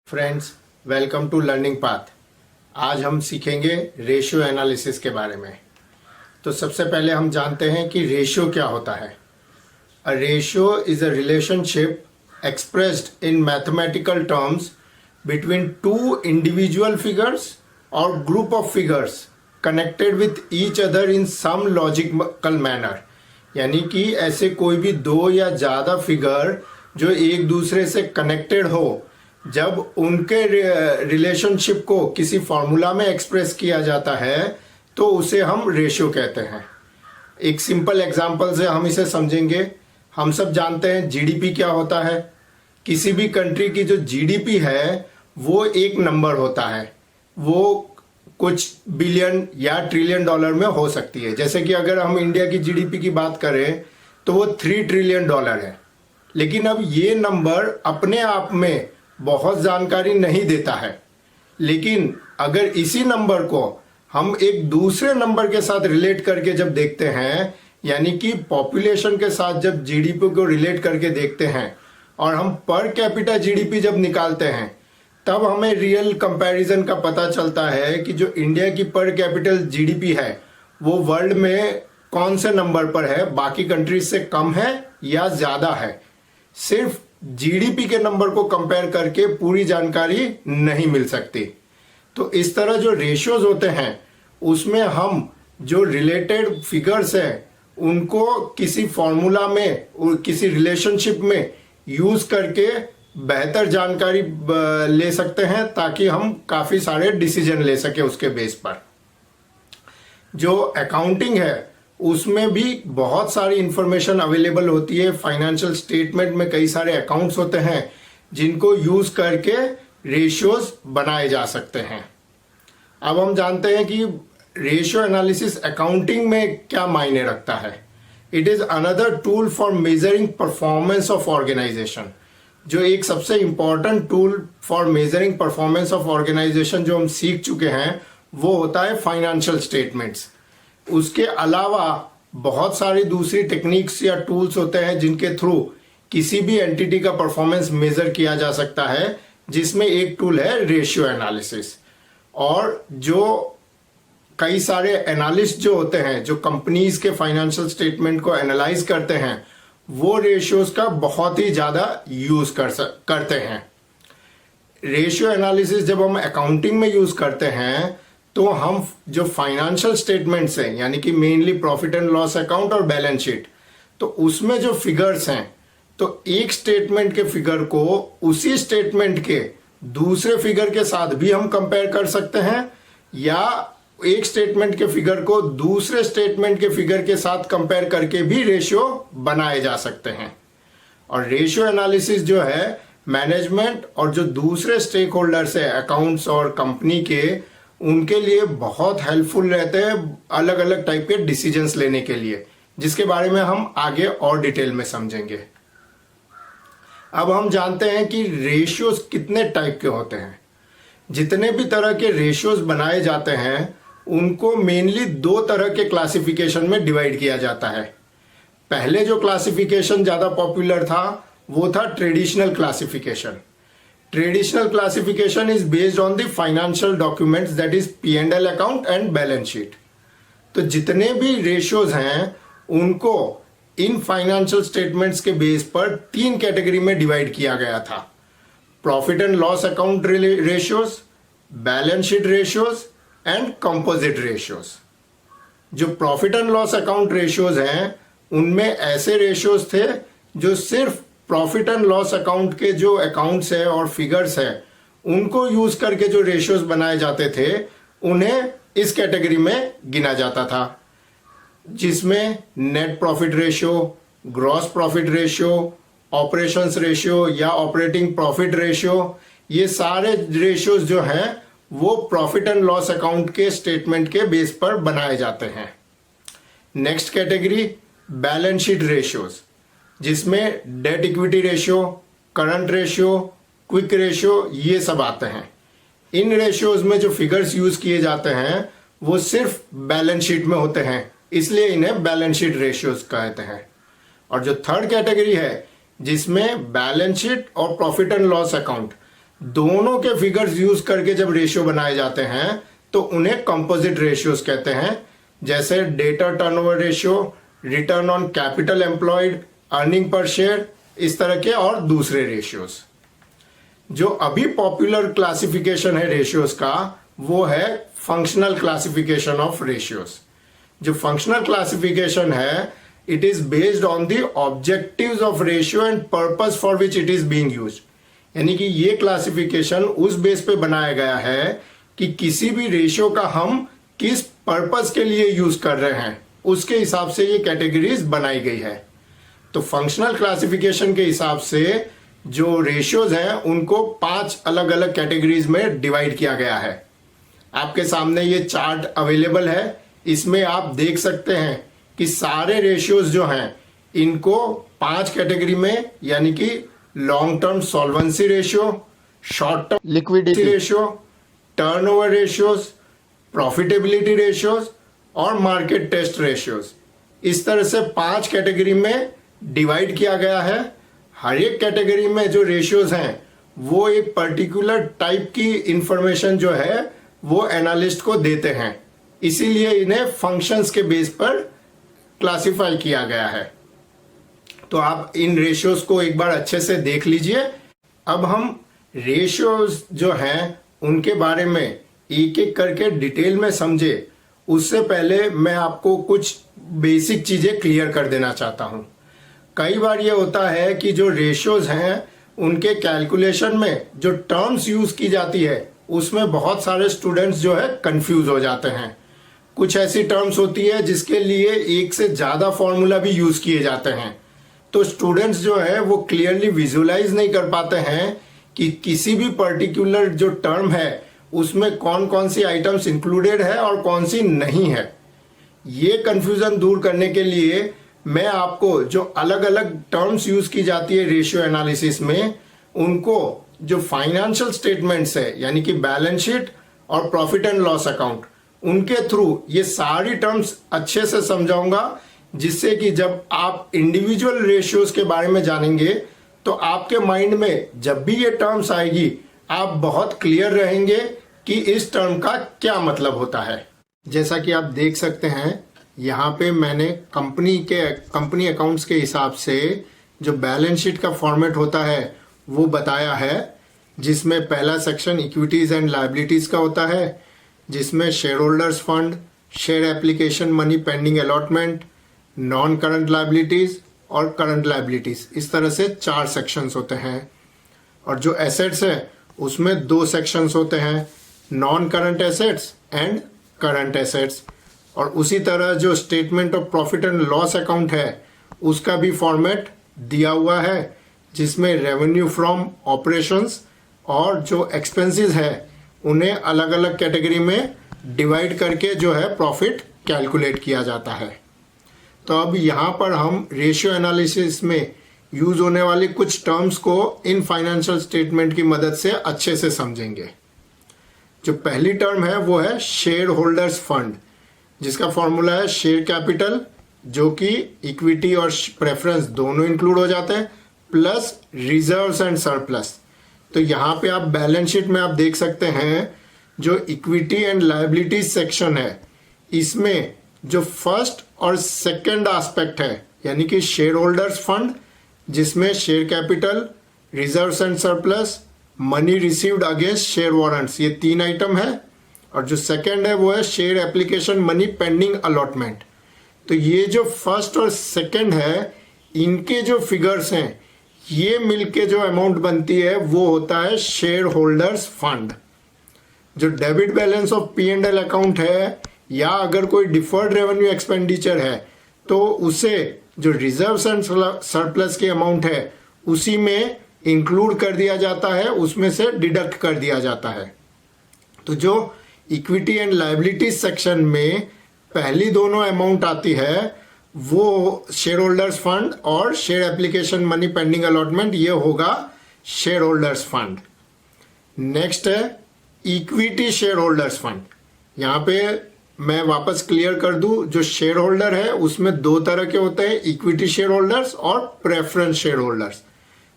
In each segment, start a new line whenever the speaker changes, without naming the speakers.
Friends, welcome to Learning Path. आज हम सीखेंगे रेशियो एनालिसिस के बारे में। तो सबसे पहले हम जानते हैं कि रेशियो क्या होता है। A ratio is a relationship expressed in mathematical terms between two individual figures और group of figures connected with each other in some logical manner. यानी कि ऐसे कोई भी दो या ज़्यादा फिगर जो एक दूसरे से कनेक्टेड हो, जब उनके रिलेशनशिप को किसी फॉर्मूला में एक्सप्रेस किया जाता है तो उसे हम रेशियो कहते हैं। एक सिंपल एग्जांपल से हम इसे समझेंगे। हम सब जानते हैं जीडीपी क्या होता है। किसी भी कंट्री की जो जीडीपी है वो एक नंबर होता है, वो कुछ बिलियन या ट्रिलियन डॉलर में हो सकती है। जैसे कि अगर हम इंडिया की जीडीपी की बात करें तो वो 3 ट्रिलियन डॉलर है। लेकिन अब ये नंबर अपने आप में बहुत जानकारी नहीं देता है। लेकिन अगर इसी नंबर को हम एक दूसरे नंबर के साथ रिलेट करके जब देखते हैं, यानी कि पॉपुलेशन के साथ जब जीडीपी को रिलेट करके देखते हैं और हम पर कैपिटा जीडीपी जब निकालते हैं, तब हमें रियल कंपैरिजन का पता चलता है कि जो इंडिया की पर कैपिटल जीडीपी है वो वर्ल्ड में कौन से नंबर पर है, बाकी कंट्रीज से कम है या ज्यादा है। सिर्फ जीडीपी के नंबर को कंपेयर करके पूरी जानकारी नहीं मिल सकती। तो इस तरह जो रेशियोज होते हैं उसमें हम जो रिलेटेड फिगर्स हैं उनको किसी फॉर्मूला में, किसी रिलेशनशिप में यूज करके बेहतर जानकारी ले सकते हैं, ताकि हम काफी सारे डिसीजन ले सके उसके बेस पर। जो अकाउंटिंग है उसमें भी बहुत सारी इंफॉर्मेशन अवेलेबल होती है। फाइनेंशियल स्टेटमेंट में कई सारे अकाउंट्स होते हैं जिनको यूज करके रेशियोज बनाए जा सकते हैं। अब हम जानते हैं कि रेशियो एनालिसिस अकाउंटिंग में क्या मायने रखता है। It is another tool for measuring performance of organisation. जो एक सबसे important tool for measuring performance of organisation जो हम सीख चुके हैं वो होता है फाइनेंशियल स्टेटमेंट्स। उसके अलावा बहुत सारी दूसरी टेक्निक्स या टूल्स होते हैं जिनके थ्रू किसी भी एंटिटी का परफॉर्मेंस मेजर किया जा सकता है, जिसमें एक टूल है रेशियो एनालिसिस। और जो कई सारे एनालिस्ट जो होते हैं जो कंपनीज के फाइनेंशियल स्टेटमेंट को एनालाइज करते हैं, वो रेशियोज का बहुत ही ज्यादा यूज करते हैं। रेशियो एनालिसिस जब हम अकाउंटिंग में यूज करते हैं तो हम जो फाइनेंशियल स्टेटमेंट्स हैं, यानी कि mainly profit and loss account और बैलेंस शीट, तो उसमें जो फिगर्स हैं, तो एक स्टेटमेंट के फिगर को उसी स्टेटमेंट के दूसरे फिगर के साथ भी हम कंपेयर कर सकते हैं, या एक स्टेटमेंट के फिगर को दूसरे स्टेटमेंट के फिगर के साथ कंपेयर करके भी रेशियो बनाए जा सकते हैं। और रेशियो एनालिसिस जो है मैनेजमेंट और जो दूसरे स्टेक होल्डर्स है अकाउंट्स और कंपनी के, उनके लिए बहुत हेल्पफुल रहते हैं अलग अलग टाइप के डिसीजंस लेने के लिए, जिसके बारे में हम आगे और डिटेल में समझेंगे। अब हम जानते हैं कि रेशियोज कितने टाइप के होते हैं। जितने भी तरह के रेशियोज बनाए जाते हैं उनको मेनली 2 तरह के क्लासिफिकेशन में डिवाइड किया जाता है। पहले जो क्लासिफिकेशन ज्यादा पॉपुलर था वो था traditional classification. Traditional classification is based on the financial documents, that is P&L account and balance sheet. तो जितने भी रेशियोज हैं उनको इन फाइनेंशियल स्टेटमेंट्स के बेस पर 3 कैटेगरी में डिवाइड किया गया था। Profit and loss account ratios, balance sheet ratios and composite ratios. जो profit and loss account ratios हैं उनमें ऐसे रेशियोज थे जो सिर्फ प्रॉफिट एंड लॉस अकाउंट के जो अकाउंट्स है और फिगर्स है उनको यूज करके जो रेशियोज बनाए जाते थे उन्हें इस कैटेगरी में गिना जाता था, जिसमें net profit ratio, gross profit ratio, operations ratio या ऑपरेटिंग प्रॉफिट रेशियो, ये सारे रेशियोज जो हैं वो प्रॉफिट एंड लॉस अकाउंट के स्टेटमेंट के बेस पर बनाए जाते हैं। Next category balance sheet ratios, जिसमें debt equity ratio, current ratio, quick ratio, ये सब आते हैं। इन रेशियोज में जो फिगर्स यूज किए जाते हैं वो सिर्फ बैलेंस शीट में होते हैं, इसलिए इन्हें बैलेंस शीट रेशियोज कहते हैं। और जो थर्ड कैटेगरी है जिसमें बैलेंस शीट और प्रॉफिट एंड लॉस अकाउंट दोनों के फिगर्स यूज करके जब रेशियो बनाए जाते हैं तो उन्हें कंपोजिट रेशियोज कहते हैं, जैसे debtor turnover ratio, return on capital employed, earning per share, इस तरह के और दूसरे रेशियोज। जो अभी पॉपुलर क्लासिफिकेशन है रेशियोज का वो है फंक्शनल क्लासिफिकेशन ऑफ रेशियोज। जो फंक्शनल क्लासिफिकेशन है it is based on the objectives of ratio and purpose for which it is being used. यानी कि ये क्लासिफिकेशन उस बेस पे बनाया गया है कि किसी भी रेशियो का हम किस पर्पस के लिए यूज कर रहे हैं उसके हिसाब से ये कैटेगरीज बनाई गई है। तो फंक्शनल क्लासिफिकेशन के हिसाब से जो रेशियोज हैं उनको 5 अलग अलग कैटेगरीज में डिवाइड किया गया है। आपके सामने ये चार्ट अवेलेबल है, इसमें आप देख सकते हैं कि सारे रेशियोज जो हैं इनको 5 कैटेगरी में, यानी कि long term solvency ratio, short term liquidity ratio, turnover ratios, profitability ratios और मार्केट टेस्ट रेशियोज, इस तरह से 5 कैटेगरी में डिवाइड किया गया है। हर एक कैटेगरी में जो रेशियोज हैं वो एक पर्टिकुलर टाइप की इंफॉर्मेशन जो है वो एनालिस्ट को देते हैं, इसीलिए इन्हें फंक्शंस के बेस पर क्लासिफाई किया गया है। तो आप इन रेशियोज को एक बार अच्छे से देख लीजिए। अब हम रेशियोज जो हैं उनके बारे में एक एक करके डिटेल में समझे उससे पहले मैं आपको कुछ बेसिक चीजें क्लियर कर देना चाहता हूं। कई बार ये होता है कि जो रेशियोज हैं उनके कैलकुलेशन में जो टर्म्स यूज की जाती है उसमें बहुत सारे स्टूडेंट्स जो है कंफ्यूज हो जाते हैं। कुछ ऐसी टर्म्स होती है जिसके लिए एक से ज्यादा फॉर्मूला भी यूज किए जाते हैं, तो स्टूडेंट्स जो है वो क्लियरली विजुअलाइज नहीं कर पाते हैं कि किसी भी पर्टिकुलर जो टर्म है उसमें कौन कौन सी आइटम्स इंक्लूडेड है और कौन सी नहीं है। ये कंफ्यूजन दूर करने के लिए मैं आपको जो अलग अलग टर्म्स यूज की जाती है रेशियो एनालिसिस में, उनको जो फाइनेंशियल स्टेटमेंट्स है यानी कि बैलेंस शीट और प्रॉफिट एंड लॉस अकाउंट, उनके थ्रू ये सारी टर्म्स अच्छे से समझाऊंगा, जिससे कि जब आप इंडिविजुअल रेशियोज के बारे में जानेंगे तो आपके माइंड में जब भी ये टर्म्स आएगी आप बहुत क्लियर रहेंगे कि इस टर्म का क्या मतलब होता है। जैसा कि आप देख सकते हैं यहाँ पे मैंने कंपनी अकाउंट्स के हिसाब से जो बैलेंस शीट का फॉर्मेट होता है वो बताया है, जिसमें पहला सेक्शन इक्विटीज एंड लायबिलिटीज का होता है, जिसमें share holders fund, share application money pending allotment, non current liabilities और करंट लायबिलिटीज, इस तरह से 4 सेक्शंस होते हैं। और जो एसेट्स है उसमें 2 सेक्शंस होते हैं, non current assets and current assets. और उसी तरह जो statement of profit and loss account है उसका भी फॉर्मेट दिया हुआ है, जिसमें रेवेन्यू फ्रॉम ऑपरेशंस और जो एक्सपेंसेस है उन्हें अलग अलग कैटेगरी में डिवाइड करके जो है प्रॉफिट कैलकुलेट किया जाता है। तो अब यहाँ पर हम रेशियो एनालिसिस में यूज होने वाली कुछ टर्म्स को इन फाइनेंशियल स्टेटमेंट की मदद से अच्छे से समझेंगे। जो पहली टर्म है वो है शेयर होल्डर्स फंड, जिसका फॉर्मूला है शेयर कैपिटल, जो कि इक्विटी और प्रेफरेंस दोनों इंक्लूड हो जाते हैं, प्लस रिजर्व्स एंड सरप्लस। तो यहाँ पे आप बैलेंस शीट में आप देख सकते हैं जो इक्विटी एंड लायबिलिटीज सेक्शन है, इसमें जो फर्स्ट और सेकंड एस्पेक्ट है यानी कि शेयर होल्डर्स फंड, जिसमें share capital, reserves and surplus, money received against share warrants, ये 3 आइटम है। और जो सेकंड है वो है share application money pending allotment. तो ये जो फर्स्ट और सेकंड है इनके जो फिगर्स हैं ये मिलके जो अमाउंट बनती है वो होता है शेयर होल्डर्स फंड। जो debit balance of P&L account है या अगर कोई डिफर्ड रेवेन्यू एक्सपेंडिचर है तो उसे जो रिजर्व्स एंड सरप्लस की अमाउंट है उसी में इंक्लूड कर दिया जाता है, उसमें से डिडक्ट कर दिया जाता है। तो जो इक्विटी एंड लायबिलिटीज सेक्शन में पहली दोनों अमाउंट आती है वो शेयर होल्डर्स फंड और share application money pending allotment, ये होगा शेयर होल्डर्स फंड। नेक्स्ट है इक्विटी शेयर होल्डर्स फंड। यहाँ पे मैं वापस क्लियर कर दूं, जो शेयर होल्डर है उसमें 2 तरह के होते हैं, इक्विटी शेयर होल्डर्स और प्रेफरेंस शेयर होल्डर्स।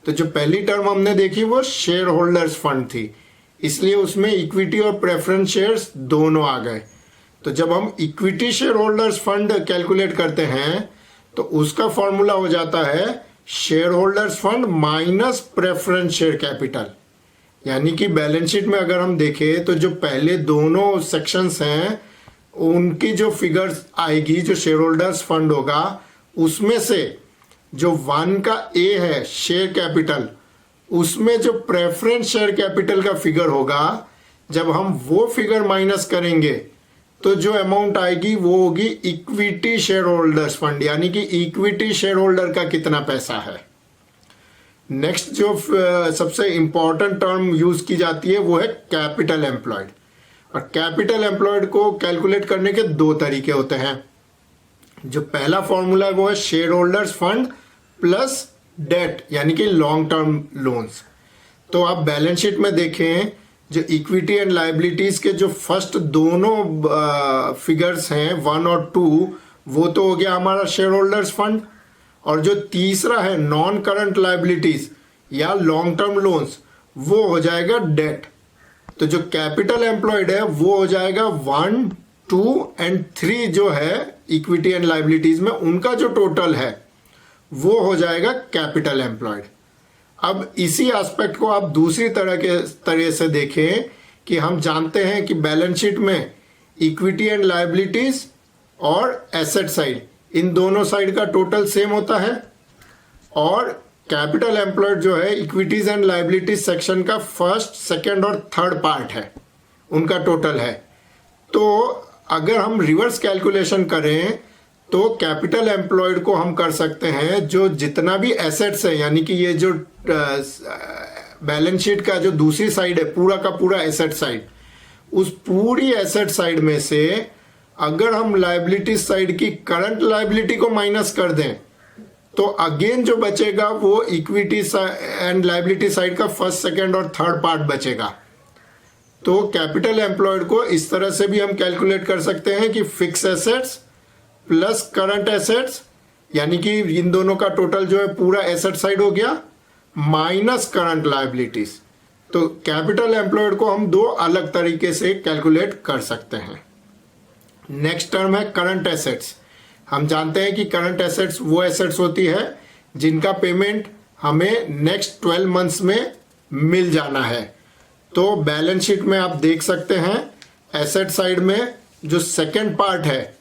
तो जो पहली टर्म हमने देखी वो शेयर होल्डर्स फंड थी, इसलिए उसमें इक्विटी और प्रेफरेंस शेयर्स दोनों आ गए। तो जब हम equity share holders fund calculate करते हैं तो उसका फॉर्मूला हो जाता है share holders fund minus preference share capital. यानी कि बैलेंस शीट में अगर हम देखें तो जो पहले दोनों सेक्शंस हैं उनकी जो फिगर्स आएगी, जो शेयर होल्डर्स फंड होगा, उसमें से जो 1 का ए है शेयर कैपिटल, उसमें जो प्रेफरेंस शेयर कैपिटल का फिगर होगा, जब हम वो फिगर माइनस करेंगे तो जो अमाउंट आएगी वो होगी इक्विटी शेयर होल्डर्स फंड, यानी कि इक्विटी शेयर होल्डर का कितना पैसा है। नेक्स्ट जो सबसे इंपॉर्टेंट टर्म यूज की जाती है वो है कैपिटल एम्प्लॉयड। और कैपिटल एम्प्लॉयड को कैलकुलेट करने के 2 तरीके होते हैं। जो पहला फॉर्मूला है वो है share holders fund plus debt, यानी कि लॉन्ग टर्म लोन्स। तो आप बैलेंस शीट में देखें, जो इक्विटी एंड लाइबिलिटीज के जो फर्स्ट दोनों फिगर्स हैं 1 और 2, वो तो हो गया हमारा शेयर होल्डर्स फंड, और जो तीसरा है नॉन करंट लाइबिलिटीज या लॉन्ग टर्म लोन्स, वो हो जाएगा डेट। तो जो कैपिटल एम्प्लॉयड है वो हो जाएगा 1, 2 एंड 3 जो है इक्विटी एंड लाइबिलिटीज में, उनका जो टोटल है वो हो जाएगा कैपिटल एम्प्लॉयड। अब इसी एस्पेक्ट को आप दूसरी तरह से देखें कि हम जानते हैं कि बैलेंस शीट में इक्विटी एंड लाइबिलिटीज और एसेट साइड, इन दोनों साइड का टोटल सेम होता है, और कैपिटल एम्प्लॉयड जो है इक्विटीज एंड लाइबिलिटीज सेक्शन का फर्स्ट, सेकंड और थर्ड पार्ट है, उनका टोटल है। तो अगर हम रिवर्स कैलकुलेशन करें तो कैपिटल एम्प्लॉयड को हम कर सकते हैं जो जितना भी एसेट्स है, यानी कि ये जो बैलेंस शीट का जो दूसरी साइड है पूरा का पूरा एसेट साइड, उस पूरी एसेट साइड में से अगर हम लाइबिलिटी साइड की करंट लाइबिलिटी को माइनस कर दें तो अगेन जो बचेगा वो इक्विटी एंड लाइबिलिटी साइड का फर्स्ट, सेकंड और थर्ड पार्ट बचेगा। तो कैपिटल एम्प्लॉयड को इस तरह से भी हम कैलकुलेट कर सकते हैं कि fix assets plus current assets, यानी कि इन दोनों का टोटल जो है पूरा एसेट साइड हो गया, माइनस करंट लाइबिलिटीज। तो कैपिटल एम्प्लॉयड को हम 2 अलग तरीके से कैलकुलेट कर सकते हैं। नेक्स्ट टर्म है करंट एसेट्स। हम जानते हैं कि करंट एसेट्स वो एसेट्स होती है जिनका पेमेंट हमें नेक्स्ट 12 मंथ्स में मिल जाना है। तो बैलेंस शीट में आप देख सकते हैं एसेट साइड में जो सेकंड पार्ट है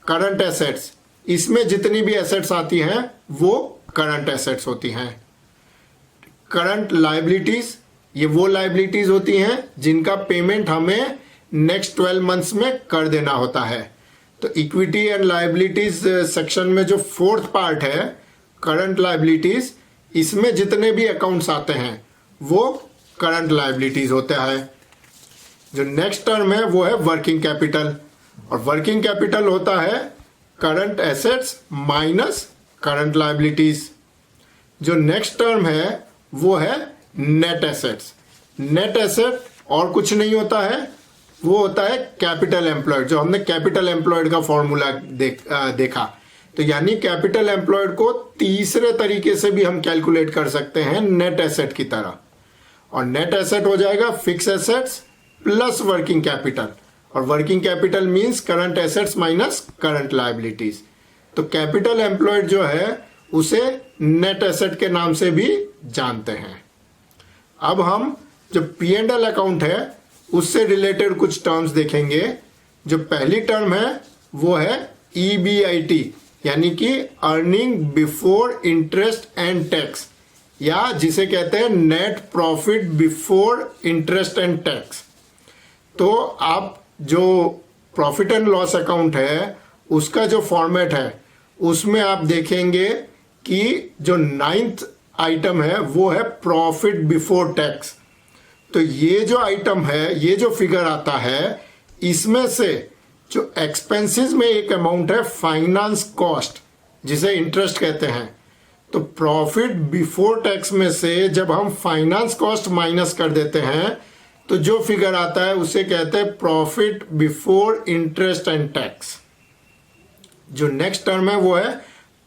करंट एसेट्स, इसमें जितनी भी एसेट्स आती हैं वो करंट एसेट्स होती हैं। करंट लाइबिलिटीज, ये वो लाइबिलिटीज होती हैं जिनका पेमेंट हमें नेक्स्ट 12 मंथ्स में कर देना होता है। तो इक्विटी एंड लाइबिलिटीज सेक्शन में जो फोर्थ पार्ट है करंट लाइबिलिटीज, इसमें जितने भी अकाउंट्स आते हैं वो करंट लाइबिलिटीज होता है। जो नेक्स्ट टर्म है वो है वर्किंग कैपिटल, और वर्किंग कैपिटल होता है current assets minus current liabilities. जो नेक्स्ट टर्म है वो है नेट एसेट्स। नेट एसेट और कुछ नहीं होता है, वो होता है कैपिटल एम्प्लॉयड, जो हमने कैपिटल एम्प्लॉयड का फॉर्मूला देखा। तो यानी कैपिटल एम्प्लॉयड को तीसरे तरीके से भी हम कैलकुलेट कर सकते हैं नेट एसेट की तरह, और नेट एसेट हो जाएगा fix assets plus working capital, और working capital means current assets minus current liabilities. तो कैपिटल एम्प्लॉयड जो है उसे नेट एसेट के नाम से भी जानते हैं। अब हम जो P&L अकाउंट है उससे रिलेटेड कुछ टर्म्स देखेंगे। जो पहली टर्म है वो है EBIT, यानी कि earning before interest and tax, या जिसे कहते हैं net profit before interest and tax. तो आप जो प्रॉफिट एंड लॉस अकाउंट है उसका जो फॉर्मेट है उसमें आप देखेंगे कि जो 9th आइटम है वो है प्रॉफिट बिफोर टैक्स। तो ये जो आइटम है, ये जो फिगर आता है, इसमें से जो एक्सपेंसेस में एक अमाउंट है फाइनेंस कॉस्ट, जिसे इंटरेस्ट कहते हैं। तो प्रॉफिट बिफोर टैक्स में से जब हम फाइनेंस कॉस्ट माइनस कर देते हैं तो जो फिगर आता है उसे कहते हैं profit before interest and tax. जो नेक्स्ट टर्म है वो है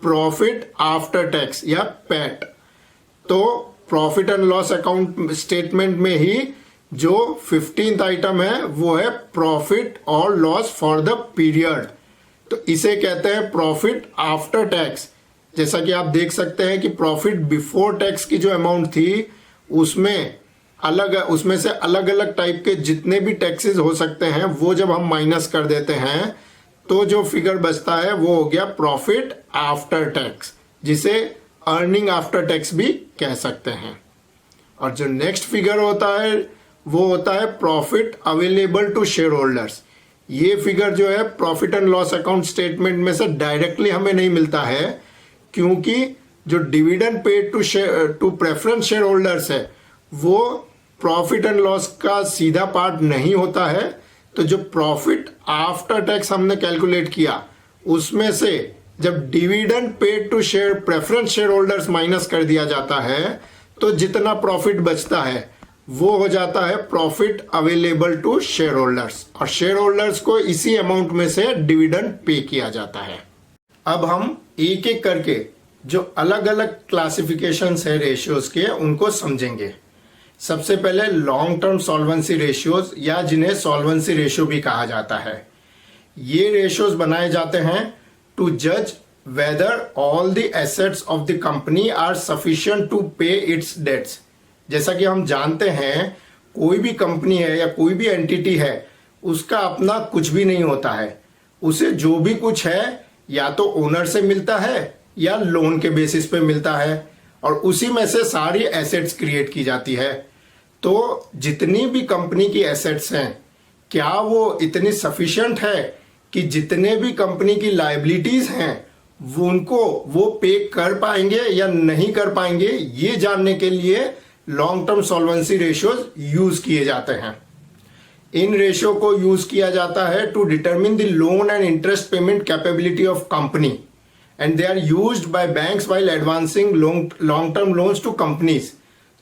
प्रॉफिट आफ्टर टैक्स या पैट। तो profit and loss account statement में ही जो 15th आइटम है वो है प्रॉफिट और लॉस फॉर द पीरियड। तो इसे कहते हैं प्रॉफिट आफ्टर टैक्स। जैसा कि आप देख सकते हैं कि प्रॉफिट बिफोर टैक्स की जो अमाउंट थी उसमें से अलग अलग टाइप के जितने भी टैक्सेस हो सकते हैं वो जब हम माइनस कर देते हैं तो जो फिगर बचता है वो हो गया प्रॉफिट आफ्टर टैक्स, जिसे अर्निंग आफ्टर टैक्स भी कह सकते हैं। और जो नेक्स्ट फिगर होता है वो होता है profit available to share holders. ये फिगर जो है profit and loss account statement में से डायरेक्टली हमें नहीं मिलता है, क्योंकि जो dividend paid to preference share holders है वो प्रॉफिट एंड लॉस का सीधा पार्ट नहीं होता है। तो जो प्रॉफिट आफ्टर टैक्स हमने कैलकुलेट किया उसमें से जब dividend paid to share preference share holders minus कर दिया जाता है तो जितना प्रॉफिट बचता है वो हो जाता है profit available to share holders, और शेयर होल्डर्स को इसी अमाउंट में से डिविडेंड पे किया जाता है। अब हम एक एक करके जो अलग अलग क्लासिफिकेशंस है रेशियोज के उनको समझेंगे। सबसे पहले लॉन्ग टर्म सॉल्वेंसी रेशियोज, या जिन्हें सॉल्वेंसी रेशियो भी कहा जाता है। ये रेशियोज बनाए जाते हैं टू जज whether all the assets of the company are sufficient to pay its debts. जैसा कि हम जानते हैं कोई भी कंपनी है या कोई भी एंटिटी है उसका अपना कुछ भी नहीं होता है। उसे जो भी कुछ है या तो ओनर से मिलता है या लोन के बेसिस पे मिलता है, और उसी में से सारी एसेट्स क्रिएट की जाती है। तो जितनी भी कंपनी की एसेट्स हैं क्या वो इतनी सफिशिएंट है कि जितने भी कंपनी की लायबिलिटीज हैं वो पे कर पाएंगे या नहीं कर पाएंगे, ये जानने के लिए long term solvency ratios use किए जाते हैं। इन रेशियो को यूज किया जाता है to determine the loan and interest payment capability of company, and they are used by banks while advancing long term loans to companies.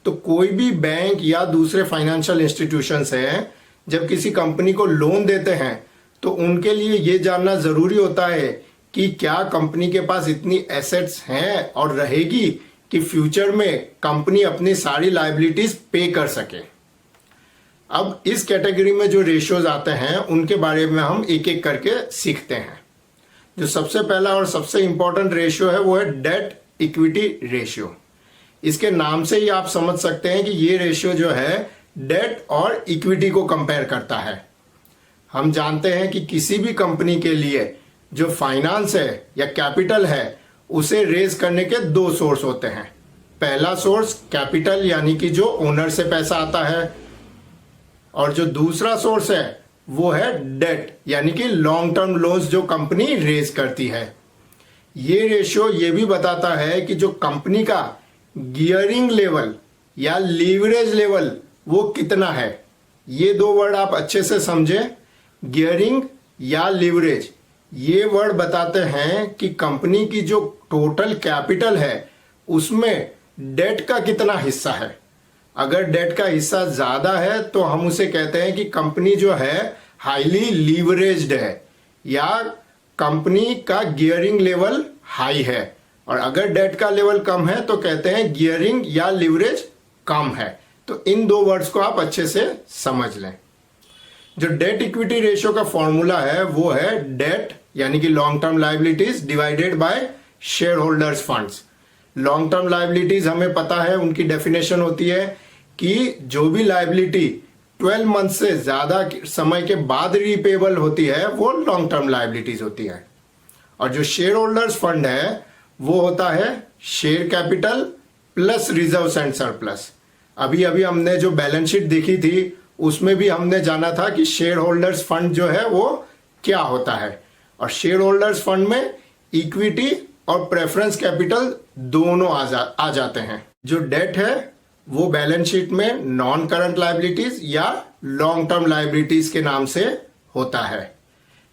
तो कोई भी बैंक या दूसरे फाइनेंशियल इंस्टीट्यूशंस हैं जब किसी कंपनी को लोन देते हैं तो उनके लिए ये जानना जरूरी होता है कि क्या कंपनी के पास इतनी एसेट्स हैं और रहेगी कि फ्यूचर में कंपनी अपनी सारी लायबिलिटीज पे कर सके। अब इस कैटेगरी में जो रेशियोज आते हैं उनके बारे में हम एक एक करके सीखते हैं। जो सबसे पहला और सबसे इंपॉर्टेंट रेशियो है वो है डेट इक्विटी रेशियो। इसके नाम से ही आप समझ सकते हैं कि ये रेशियो जो है डेट और इक्विटी को कंपेयर करता है। हम जानते हैं कि किसी भी कंपनी के लिए जो फाइनेंस है या कैपिटल है उसे रेज करने के दो सोर्स होते हैं। पहला सोर्स कैपिटल यानी कि जो ओनर से पैसा आता है, और जो दूसरा सोर्स है वो है डेट यानी कि लॉन्ग टर्म लोन्स जो कंपनी रेज करती है। ये रेशियो ये भी बताता है कि जो कंपनी का गियरिंग लेवल या लीवरेज लेवल वो कितना है। ये दो वर्ड आप अच्छे से समझें, गियरिंग या लीवरेज। ये वर्ड बताते हैं कि कंपनी की जो टोटल कैपिटल है उसमें डेट का कितना हिस्सा है। अगर डेट का हिस्सा ज्यादा है तो हम उसे कहते हैं कि कंपनी जो है हाईली लीवरेज्ड है या कंपनी का गियरिंग लेवल हाई है, और अगर डेट का लेवल कम है तो कहते हैं गियरिंग या लीवरेज कम है। तो इन दो वर्ड्स को आप अच्छे से समझ लें। जो डेट इक्विटी रेशियो का फॉर्मूला है वो है डेट यानी कि long term liabilities divided by share holders funds. Long term liabilities हमें पता है, उनकी डेफिनेशन होती है कि जो भी लायबिलिटी 12 मंथ से ज्यादा समय के बाद रीपेबल होती है वो लॉन्ग टर्म लायबिलिटीज होती है। और जो शेयर होल्डर्स फंड है वो होता है share capital plus reserves and surplus. अभी अभी हमने जो बैलेंस शीट देखी थी उसमें भी हमने जाना था कि शेयर होल्डर्स फंड जो है वो क्या होता है, और शेयर होल्डर्स फंड में इक्विटी और प्रेफरेंस कैपिटल दोनों आ जाते हैं। जो डेट है वो बैलेंस शीट में नॉन करंट लायबिलिटीज या लॉन्ग टर्म लायबिलिटीज के नाम से होता है।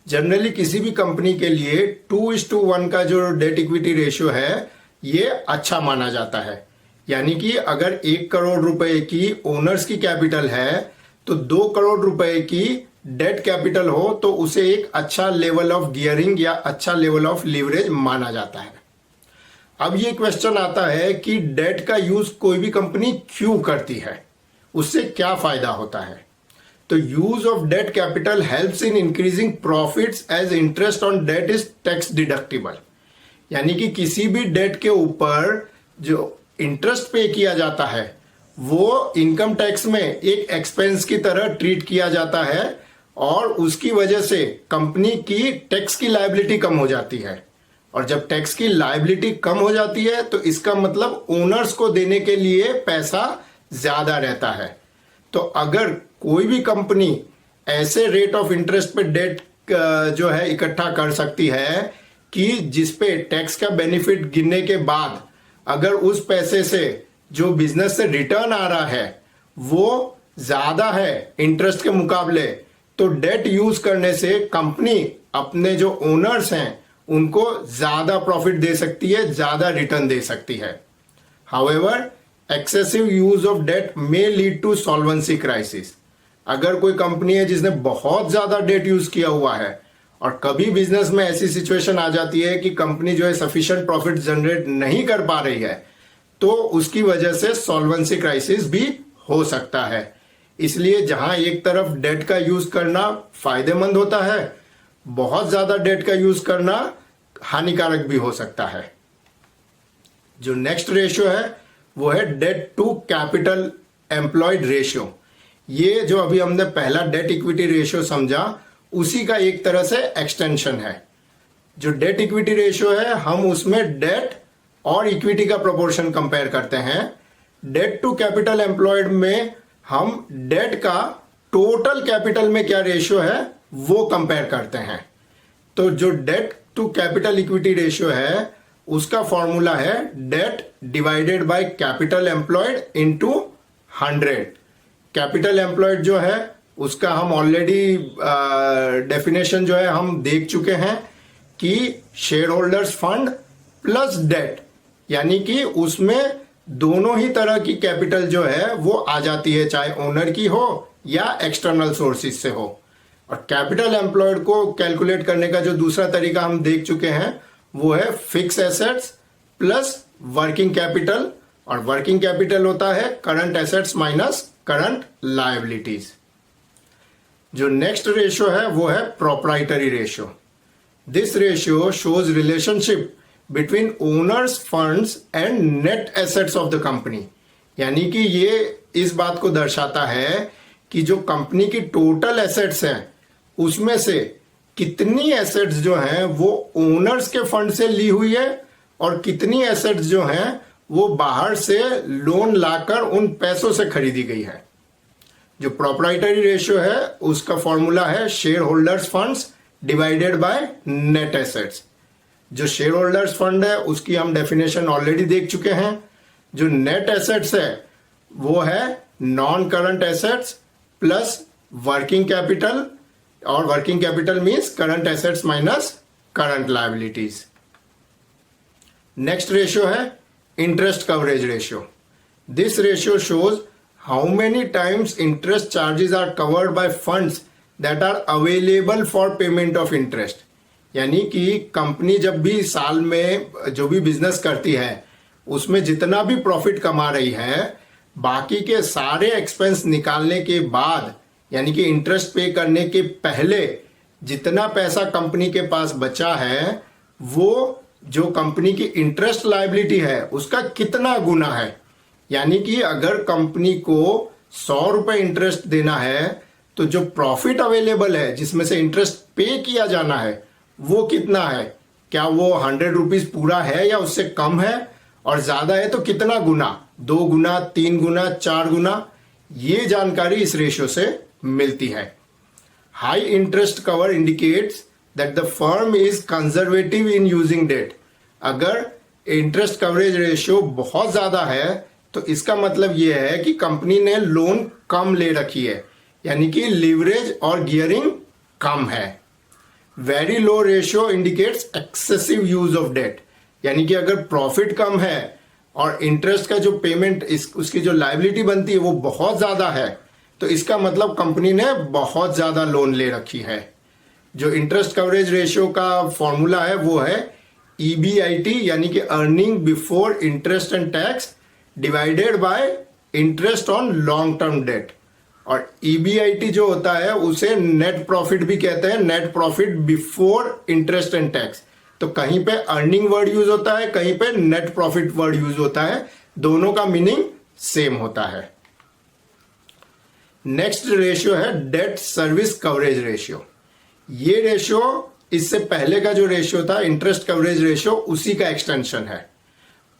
जनरली किसी भी कंपनी के लिए 2:1 का जो डेट इक्विटी रेशियो है ये अच्छा माना जाता है। यानी कि अगर 1 करोड़ रुपए की ओनर्स की कैपिटल है तो 2 करोड़ रुपए की डेट कैपिटल हो तो उसे एक अच्छा लेवल ऑफ गियरिंग या अच्छा लेवल ऑफ लीवरेज माना जाता है। अब ये क्वेश्चन आता है कि डेट का यूज कोई भी कंपनी क्यों करती है, उससे क्या फायदा होता है। तो use of debt capital helps in increasing profits as interest on debt is tax deductible. यानी कि किसी भी डेट के ऊपर जो इंटरेस्ट पे किया जाता है वो इनकम टैक्स में एक एक्सपेंस की तरह ट्रीट किया जाता है और उसकी वजह से कंपनी की टैक्स की लायबिलिटी कम हो जाती है। और जब टैक्स की लायबिलिटी कम हो जाती है तो इसका मतलब ओनर्स को देने के लिए पैसा ज्यादा रहता है। तो अगर कोई भी कंपनी ऐसे रेट ऑफ इंटरेस्ट पे डेट जो है इकट्ठा कर सकती है कि जिसपे टैक्स का बेनिफिट गिनने के बाद अगर उस पैसे से जो बिजनेस से रिटर्न आ रहा है वो ज्यादा है इंटरेस्ट के मुकाबले, तो डेट यूज करने से कंपनी अपने जो ओनर्स हैं उनको ज्यादा प्रॉफिट दे सकती है, ज्यादा रिटर्न दे सकती है। However excessive use of debt may lead to solvency crisis. अगर कोई कंपनी है जिसने बहुत ज्यादा डेट यूज किया हुआ है और कभी बिजनेस में ऐसी सिचुएशन आ जाती है कि कंपनी जो है सफिशिएंट प्रॉफिट जनरेट नहीं कर पा रही है, तो उसकी वजह से सॉल्वेंसी क्राइसिस भी हो सकता है। इसलिए जहां एक तरफ डेट का यूज करना फायदेमंद होता है, बहुत ज्यादा डेट का यूज करना हानिकारक भी हो सकता है। जो नेक्स्ट रेशियो है वो है debt to capital employed ratio. ये जो अभी हमने पहला डेट इक्विटी रेशियो समझा उसी का एक तरह से एक्सटेंशन है। जो डेट इक्विटी रेशियो है हम उसमें डेट और इक्विटी का प्रोपोर्शन कंपेयर करते हैं। डेट टू कैपिटल एम्प्लॉयड में हम डेट का टोटल कैपिटल में क्या रेशियो है वो कंपेयर करते हैं। तो जो debt to capital equity ratio है उसका फॉर्मूला है debt divided by capital employed into 100। Capital employed जो है उसका हम ऑलरेडी डेफिनेशन जो है हम देख चुके हैं कि share holders fund plus debt, यानी कि उसमें दोनों ही तरह की कैपिटल जो है वो आ जाती है, चाहे ओनर की हो या एक्सटर्नल सोर्सेज से हो। और कैपिटल एम्प्लॉयड को कैलकुलेट करने का जो दूसरा तरीका हम देख चुके हैं वो है fix assets plus working capital, और वर्किंग कैपिटल होता है current assets minus current liabilities. जो नेक्स्ट रेशियो है वो है proprietary ratio. This ratio shows relationship between owners funds and net assets of the company. यानी कि ये इस बात को दर्शाता है कि जो कंपनी की टोटल एसेट्स हैं उसमें से कितनी एसेट्स जो हैं वो ओनर्स के फंड से ली हुई है और कितनी एसेट्स जो हैं वो बाहर से लोन लाकर उन पैसों से खरीदी गई है। जो प्रोप्राइटरी रेशियो है उसका फॉर्मूला है share holders funds divided by net assets. जो शेयर होल्डर्स फंड है उसकी हम डेफिनेशन ऑलरेडी देख चुके हैं। जो नेट एसेट्स है वो है non current assets plus working capital, और working capital means current assets minus current liabilities. Next ratio है interest coverage ratio. This ratio shows how many times interest charges are covered by funds that are available for payment of interest. यानी कि company जब भी साल में जो भी business करती है उसमें जितना भी प्रॉफिट कमा रही है, बाकी के सारे एक्सपेंस निकालने के बाद यानी कि इंटरेस्ट पे करने के पहले जितना पैसा कंपनी के पास बचा है वो जो कंपनी की इंटरेस्ट लायबिलिटी है उसका कितना गुना है। यानी कि अगर कंपनी को 100 रुपए इंटरेस्ट देना है तो जो प्रॉफिट अवेलेबल है जिसमें से इंटरेस्ट पे किया जाना है वो कितना है, क्या वो 100 रुपीज पूरा है या उससे कम है, और ज्यादा है तो कितना गुना, 2 गुना, 3 गुना, 4 गुना, ये जानकारी इस रेशियो से मिलती है। High interest cover indicates that the firm is conservative in using debt. अगर इंटरेस्ट कवरेज रेशियो बहुत ज्यादा है तो इसका मतलब यह है कि कंपनी ने लोन कम ले रखी है, यानी कि लीवरेज और गियरिंग कम है। Very low ratio indicates excessive use of debt, यानी कि अगर प्रॉफिट कम है और इंटरेस्ट का जो पेमेंट उसकी जो लायबिलिटी बनती है वो बहुत ज्यादा है तो इसका मतलब कंपनी ने बहुत ज्यादा लोन ले रखी है। जो इंटरेस्ट कवरेज रेशियो का फॉर्मूला है वो है EBIT यानी कि earning before interest and tax divided by interest on long term date. और EBIT जो होता है उसे नेट प्रॉफिट भी कहते हैं, net profit before interest and tax. तो कहीं पे अर्निंग वर्ड यूज होता है, कहीं पे नेट प्रॉफिट वर्ड यूज होता है, दोनों का मीनिंग सेम होता है। नेक्स्ट रेशियो है डेट सर्विस कवरेज रेशियो। ये रेशियो इससे पहले का जो रेशियो था इंटरेस्ट कवरेज रेशियो, उसी का एक्सटेंशन है।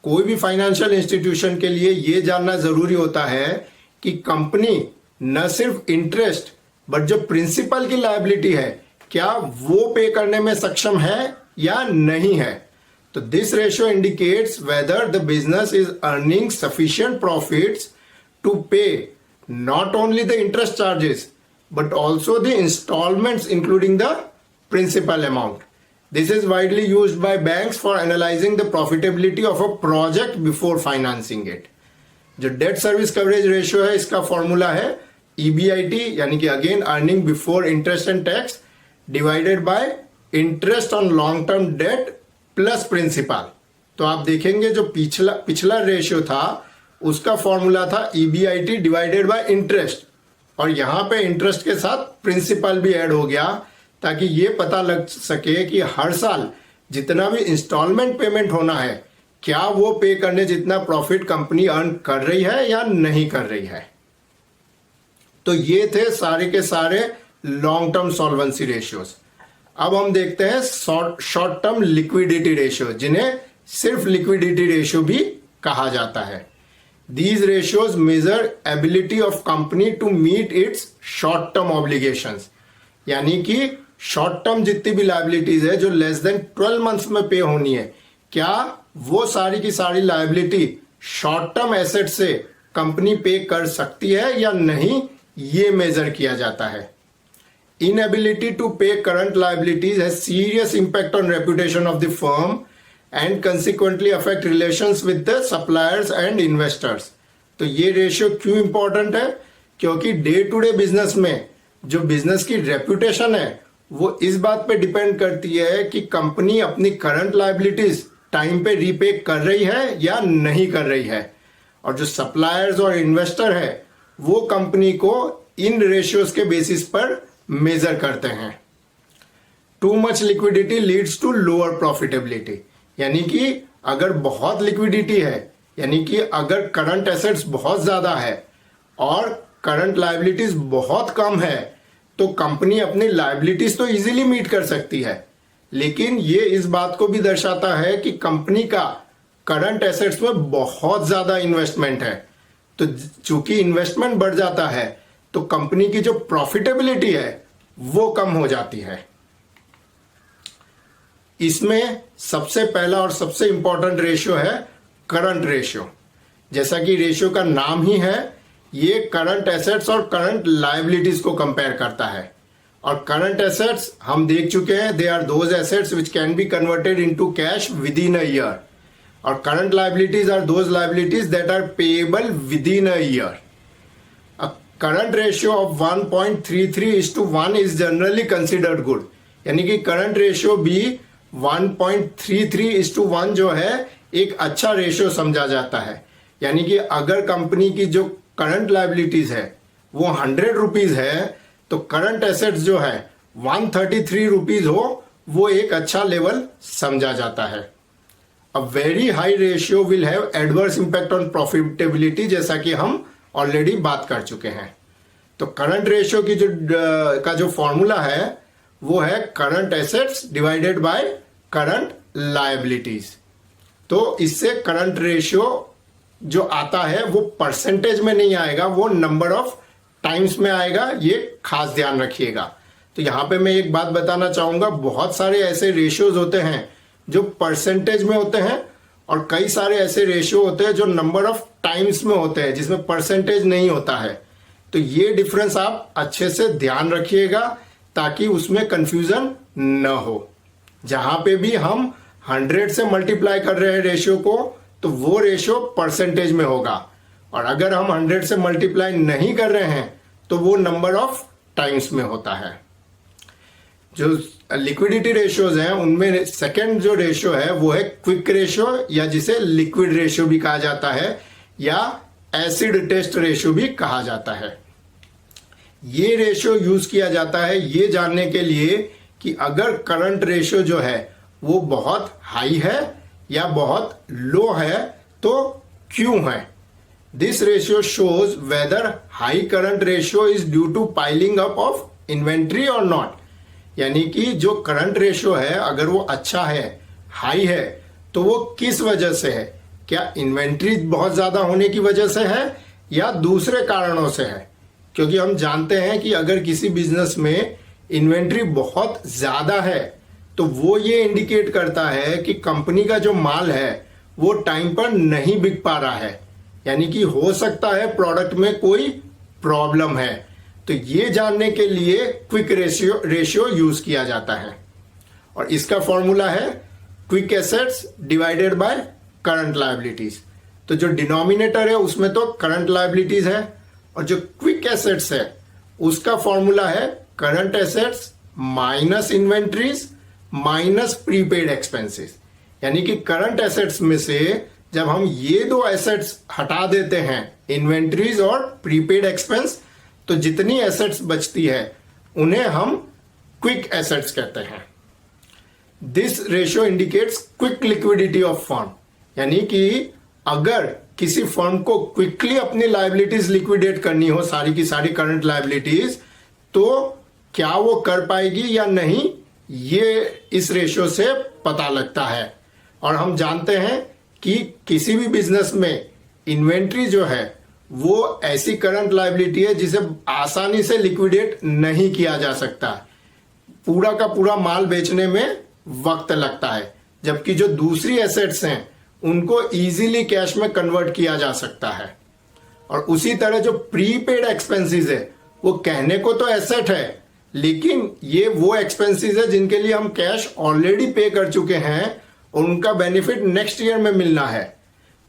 कोई भी फाइनेंशियल इंस्टीट्यूशन के लिए यह जानना जरूरी होता है कि कंपनी न सिर्फ इंटरेस्ट बट जो प्रिंसिपल की लायबिलिटी है क्या वो पे करने में सक्षम है या नहीं है। तो this ratio indicates whether the business is earning sufficient profits to pay not only the interest charges but also the installments including the principal amount. This is widely used by banks for analyzing the profitability of a project before financing it. जो debt service coverage ratio है इसका formula है EBIT यानी कि again earning before interest and tax divided by interest on long term debt plus principal. तो आप देखेंगे जो पिछला रेशियो था उसका फॉर्मूला था EBIT डिवाइडेड बाय इंटरेस्ट, और यहां पे इंटरेस्ट के साथ प्रिंसिपल भी ऐड हो गया ताकि ये पता लग सके कि हर साल जितना भी इंस्टॉलमेंट पेमेंट होना है क्या वो पे करने जितना प्रॉफिट कंपनी अर्न कर रही है या नहीं कर रही है। तो ये थे सारे के सारे लॉन्ग टर्म सॉल्वेंसी रेशियोज। अब हम देखते हैं शॉर्ट टर्म लिक्विडिटी रेशियो, जिन्हें सिर्फ लिक्विडिटी रेशियो भी कहा जाता है। These ratios measure ability of company to meet its short term obligations, यानी कि शॉर्ट टर्म जितनी भी लाइबिलिटीज है जो लेस देन 12 मंथ्स में पे होनी है, क्या वो सारी की सारी लाइबिलिटी शॉर्ट टर्म एसेट से कंपनी पे कर सकती है या नहीं, ये मेजर किया जाता है। Inability to pay current liabilities has serious impact on reputation of the firm and consequently affect relations with the suppliers and investors. तो ये रेशियो क्यों इंपॉर्टेंट है? क्योंकि डे टू डे बिजनेस में जो बिजनेस की रेपुटेशन है वो इस बात पे डिपेंड करती है कि कंपनी अपनी करंट लायबिलिटीज टाइम पे रीपे कर रही है या नहीं कर रही है, और जो सप्लायर्स और इन्वेस्टर है वो कंपनी को इन रेशियोज के बेसिस पर मेजर करते हैं। Too much liquidity leads to lower profitability, यानी कि अगर बहुत लिक्विडिटी है, यानी कि अगर करंट एसेट्स बहुत ज्यादा है और करंट लायबिलिटीज बहुत कम है, तो कंपनी अपनी लायबिलिटीज तो इजीली मीट कर सकती है, लेकिन ये इस बात को भी दर्शाता है कि कंपनी का करंट एसेट्स में बहुत ज्यादा इन्वेस्टमेंट है। तो चूंकि इन्वेस्टमेंट बढ़ जाता है तो कंपनी की जो प्रॉफिटेबिलिटी है वो कम हो जाती है। इसमें सबसे पहला और सबसे इंपॉर्टेंट रेशियो है करंट रेशियो। जैसा कि रेशियो का नाम ही है, ये करंट एसेट्स और करंट लायबिलिटीज को कंपेयर करता है। और करंट एसेट्स हम देख चुके हैं, they are those assets which can be converted into cash within a year, और current liabilities are those liabilities that are payable within a year. A current ratio of 1.33:1 is generally considered good, यानी कि current ratio भी 1.33:1 जो है एक अच्छा ratio समझा जाता है। यानी कि अगर कंपनी की जो करंट लायबिलिटीज है वो 100 रुपीज है, तो करंट एसेट्स जो है 133 रुपीज हो, वो एक अच्छा लेवल समझा जाता है। A very high ratio will have adverse impact on profitability, जैसा कि हम ऑलरेडी बात कर चुके हैं। तो करंट रेशियो की जो फॉर्मूला है वो है current assets divided by current liabilities. तो इससे करंट रेशियो जो आता है वो परसेंटेज में नहीं आएगा, वो नंबर ऑफ टाइम्स में आएगा, ये खास ध्यान रखिएगा। तो यहां पे मैं एक बात बताना चाहूंगा, बहुत सारे ऐसे रेशियोज होते हैं जो परसेंटेज में होते हैं और कई सारे ऐसे रेशियो होते हैं जो नंबर ऑफ टाइम्स में होते हैं जिसमें परसेंटेज नहीं होता है। तो ये डिफरेंस आप अच्छे से ध्यान रखिएगा ताकि उसमें कंफ्यूजन न हो। जहां पे भी हम 100 से मल्टीप्लाई कर रहे हैं रेशियो को, तो वो रेशियो परसेंटेज में होगा, और अगर हम 100 से मल्टीप्लाई नहीं कर रहे हैं तो वो नंबर ऑफ टाइम्स में होता है। जो लिक्विडिटी रेशियोज हैं उनमें सेकंड जो रेशियो है वो है क्विक रेशियो, या जिसे लिक्विड रेशियो भी कहा जाता है या एसिड टेस्ट रेशियो भी कहा जाता है। ये रेशियो यूज किया जाता है ये जानने के लिए कि अगर करंट रेशियो जो है वो बहुत हाई है या बहुत लो है तो क्यों है। This ratio shows whether high current ratio is due to piling up of inventory और नॉट। यानी कि जो करंट रेशियो है अगर वो अच्छा है, हाई है, तो वो किस वजह से है। क्या इन्वेंट्री बहुत ज्यादा होने की वजह से है या दूसरे कारणों से है। क्योंकि हम जानते हैं कि अगर किसी बिजनेस में इन्वेंट्री बहुत ज्यादा है तो वो ये इंडिकेट करता है कि कंपनी का जो माल है वो टाइम पर नहीं बिक पा रहा है, यानी कि हो सकता है प्रोडक्ट में कोई प्रॉब्लम है। तो ये जानने के लिए क्विक रेशियो यूज किया जाता है और इसका फॉर्मूला है quick assets divided by current liabilities. तो जो डिनोमिनेटर है उसमें तो करंट लायबिलिटीज है और जो क्विक एसेट्स है उसका फॉर्मूला है current assets minus inventories minus prepaid expenses. यानी कि करंट एसेट्स में से जब हम ये दो एसेट्स हटा देते हैं, इन्वेंट्रीज और प्रीपेड एक्सपेंस, तो जितनी एसेट्स बचती है उन्हें हम क्विक एसेट्स कहते हैं। This ratio indicates quick liquidity of firm. यानी कि अगर किसी फर्म को क्विकली अपनी लायबिलिटीज लिक्विडेट करनी हो, सारी की सारी करंट लायबिलिटीज, तो क्या वो कर पाएगी या नहीं, ये इस रेशियो से पता लगता है। और हम जानते हैं कि किसी भी बिजनेस में इन्वेंट्री जो है वो ऐसी करंट लायबिलिटी है जिसे आसानी से लिक्विडेट नहीं किया जा सकता। पूरा का पूरा माल बेचने में वक्त लगता है, जबकि जो दूसरी एसेट्स हैं उनको इजीली कैश में कन्वर्ट किया जा सकता है। और उसी तरह जो प्रीपेड एक्सपेंसेस है वो कहने को तो एसेट है, लेकिन ये वो एक्सपेंसेस है जिनके लिए हम कैश ऑलरेडी पे कर चुके हैं और उनका बेनिफिट नेक्स्ट ईयर में मिलना है।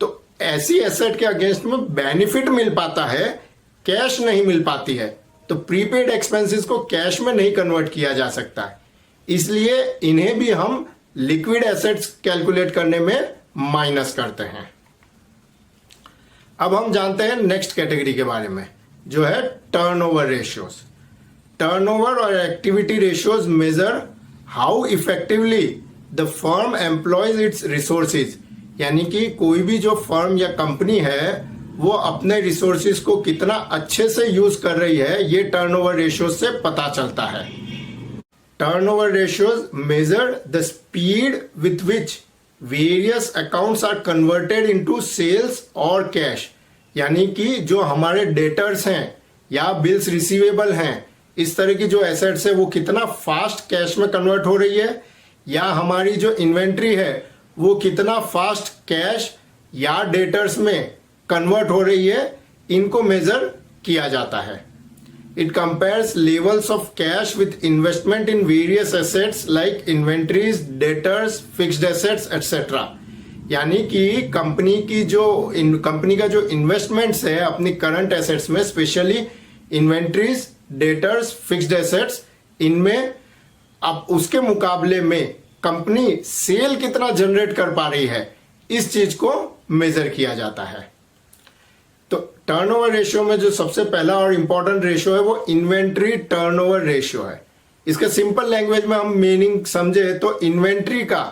तो ऐसी एसेट के अगेंस्ट में बेनिफिट मिल पाता है, कैश नहीं मिल पाती है। तो प्रीपेड एक्सपेंसेस को कैश में नहीं कन्वर्ट किया जा सकता, इसलिए इन्हें भी हम लिक्विड एसेट्स कैलकुलेट करने में माइनस करते हैं। अब हम जानते हैं नेक्स्ट कैटेगरी के बारे में, जो है टर्नओवर रेशियोज। टर्नओवर और activity ratios major how effectively the firm employees it's resources. यानी कि कोई भी जो फर्म या कंपनी है वो अपने रिसोर्सेज को कितना अच्छे से यूज कर रही है, ये टर्नओवर रेशियोज से पता चलता है। Turnover ratios measure the speed with which various accounts are converted into sales और कैश। यानी कि जो हमारे डेटर्स हैं या बिल्स रिसीवेबल हैं, इस तरह की जो एसेट्स है वो कितना फास्ट कैश में कन्वर्ट हो रही है, या हमारी जो इन्वेंट्री है वो कितना फास्ट कैश या डेटर्स में कन्वर्ट हो रही है, इनको मेजर किया जाता है। It compares levels of cash with investment in various assets like inventories, debtors, fixed assets etcetera. यानी कि कंपनी का जो इन्वेस्टमेंट्स है अपनी करंट एसेट्स में, specially inventories, debtors, fixed assets, इनमें अब उसके मुकाबले में कंपनी सेल कितना जनरेट कर पा रही है, इस चीज को मेजर किया जाता है। तो टर्नओवर रेशियो में जो सबसे पहला और इंपॉर्टेंट रेशियो है वो इन्वेंट्री टर्नओवर रेशियो है। इसका सिंपल लैंग्वेज में हम मीनिंग समझे तो इन्वेंट्री का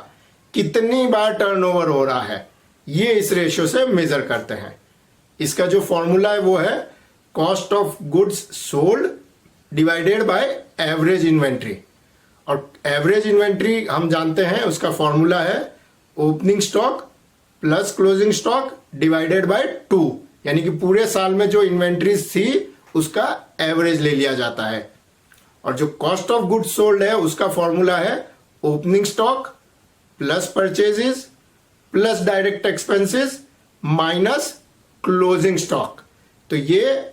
कितनी बार टर्नओवर हो रहा है, ये इस रेशियो से मेजर करते हैं। इसका जो फॉर्मूला है वो है cost of goods sold divided by average inventory. और एवरेज इन्वेंट्री हम जानते हैं उसका फॉर्मूला है opening stock plus closing stock divided by 2। यानी कि पूरे साल में जो इन्वेंट्रीज थी उसका एवरेज ले लिया जाता है। और जो कॉस्ट ऑफ गुड्स सोल्ड है उसका फॉर्मूला है opening stock plus purchases plus direct expenses minus closing stock. तो ये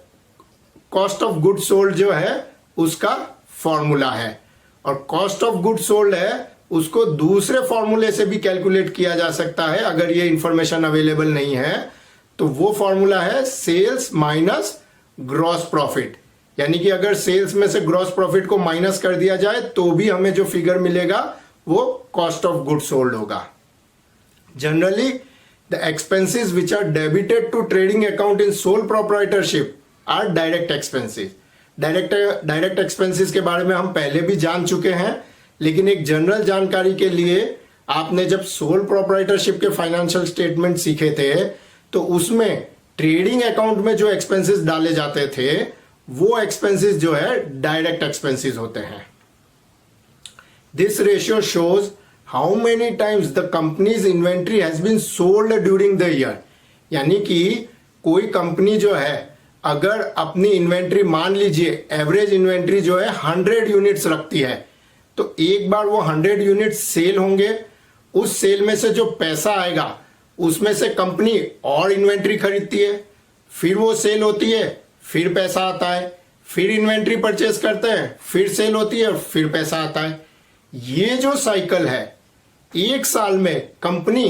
कॉस्ट ऑफ गुड्स सोल्ड जो है उसका फॉर्मूला है। और कॉस्ट ऑफ गुड्स सोल्ड है उसको दूसरे फॉर्मूले से भी कैलकुलेट किया जा सकता है, अगर ये इंफॉर्मेशन अवेलेबल नहीं है तो वो फॉर्मूला है सेल्स माइनस ग्रॉस प्रॉफिट। यानी कि अगर सेल्स में से ग्रॉस प्रॉफिट को माइनस कर दिया जाए तो भी हमें जो फिगर मिलेगा वो कॉस्ट ऑफ गुड सोल्ड होगा। Generally the expenses which are debited to trading account in sole proprietorship are direct expenses. Direct expenses के बारे में हम पहले भी जान चुके हैं, लेकिन एक जनरल जानकारी के लिए आपने जब सोल प्रोप्राइटरशिप के फाइनेंशियल स्टेटमेंट सीखे थे तो उसमें ट्रेडिंग अकाउंट में जो एक्सपेंसेस डाले जाते थे वो एक्सपेंसेस जो है डायरेक्ट एक्सपेंसेस होते हैं। This ratio shows how many times the company's inventory has been sold during the year. यानी कि कोई कंपनी जो है अगर अपनी इन्वेंट्री, मान लीजिए एवरेज इन्वेंट्री जो है 100 यूनिट्स रखती है, तो एक बार वो 100 यूनिट सेल होंगे, उस सेल में से जो पैसा आएगा उसमें से कंपनी और इन्वेंट्री खरीदती है, फिर वो सेल होती है, फिर पैसा आता है, फिर इन्वेंट्री परचेस करते हैं, फिर सेल होती है, फिर पैसा आता है। ये जो साइकिल है एक साल में कंपनी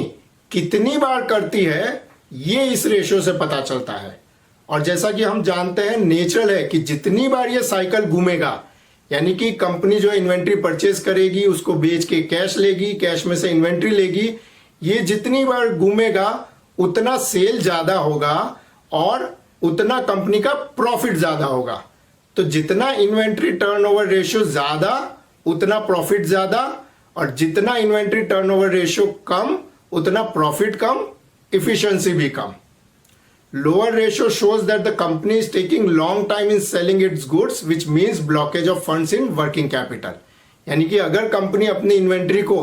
कितनी बार करती है ये इस रेशियो से पता चलता है। और जैसा कि हम जानते हैं नेचुरल है कि जितनी बार ये साइकिल घूमेगा, यानी कि कंपनी जो इन्वेंट्री परचेस करेगी उसको बेच के कैश लेगी, कैश में से इन्वेंट्री लेगी, ये जितनी बार घूमेगा उतना सेल ज्यादा होगा और उतना कंपनी का प्रॉफिट ज्यादा होगा। तो जितना इन्वेंट्री टर्नओवर रेशियो ज्यादा उतना प्रॉफिट ज्यादा, और जितना इन्वेंट्री टर्नओवर रेशियो कम उतना प्रॉफिट कम, इफिशिएंसी भी कम। Lower ratio shows that the company is taking long time in selling its goods, which means blockage of funds in working capital। यानी कि अगर कंपनी अपनी इन्वेंट्री को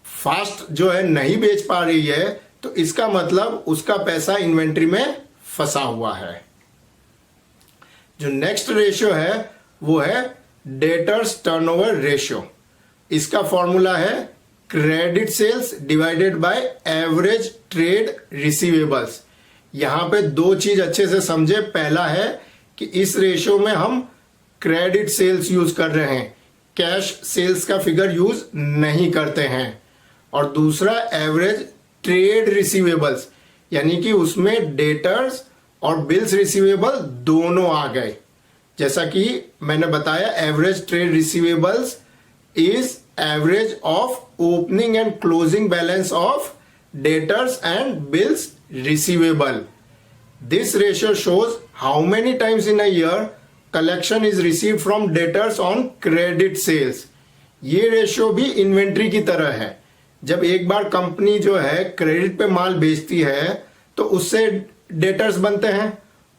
फास्ट जो है नहीं बेच पा रही है तो इसका मतलब उसका पैसा इन्वेंट्री में फंसा हुआ है। जो नेक्स्ट रेशियो है वो है डेटर्स टर्नओवर रेशियो। इसका फॉर्मूला है credit sales divided by average trade receivables. यहां पे दो चीज अच्छे से समझे। पहला है कि इस रेशियो में हम क्रेडिट सेल्स यूज कर रहे हैं, कैश सेल्स का फिगर यूज नहीं करते हैं। और दूसरा एवरेज ट्रेड रिसीवेबल्स, यानी कि उसमें डेटर्स और बिल्स रिसीवेबल दोनों आ गए। जैसा कि मैंने बताया average trade receivables is average of opening and closing balance of debtors and bills receivable. This ratio shows how many times in a year collection is received from debtors on credit sales. ये ratio भी inventory की तरह है। जब एक बार company जो है credit पे माल बेचती है तो उससे डेटर्स बनते हैं,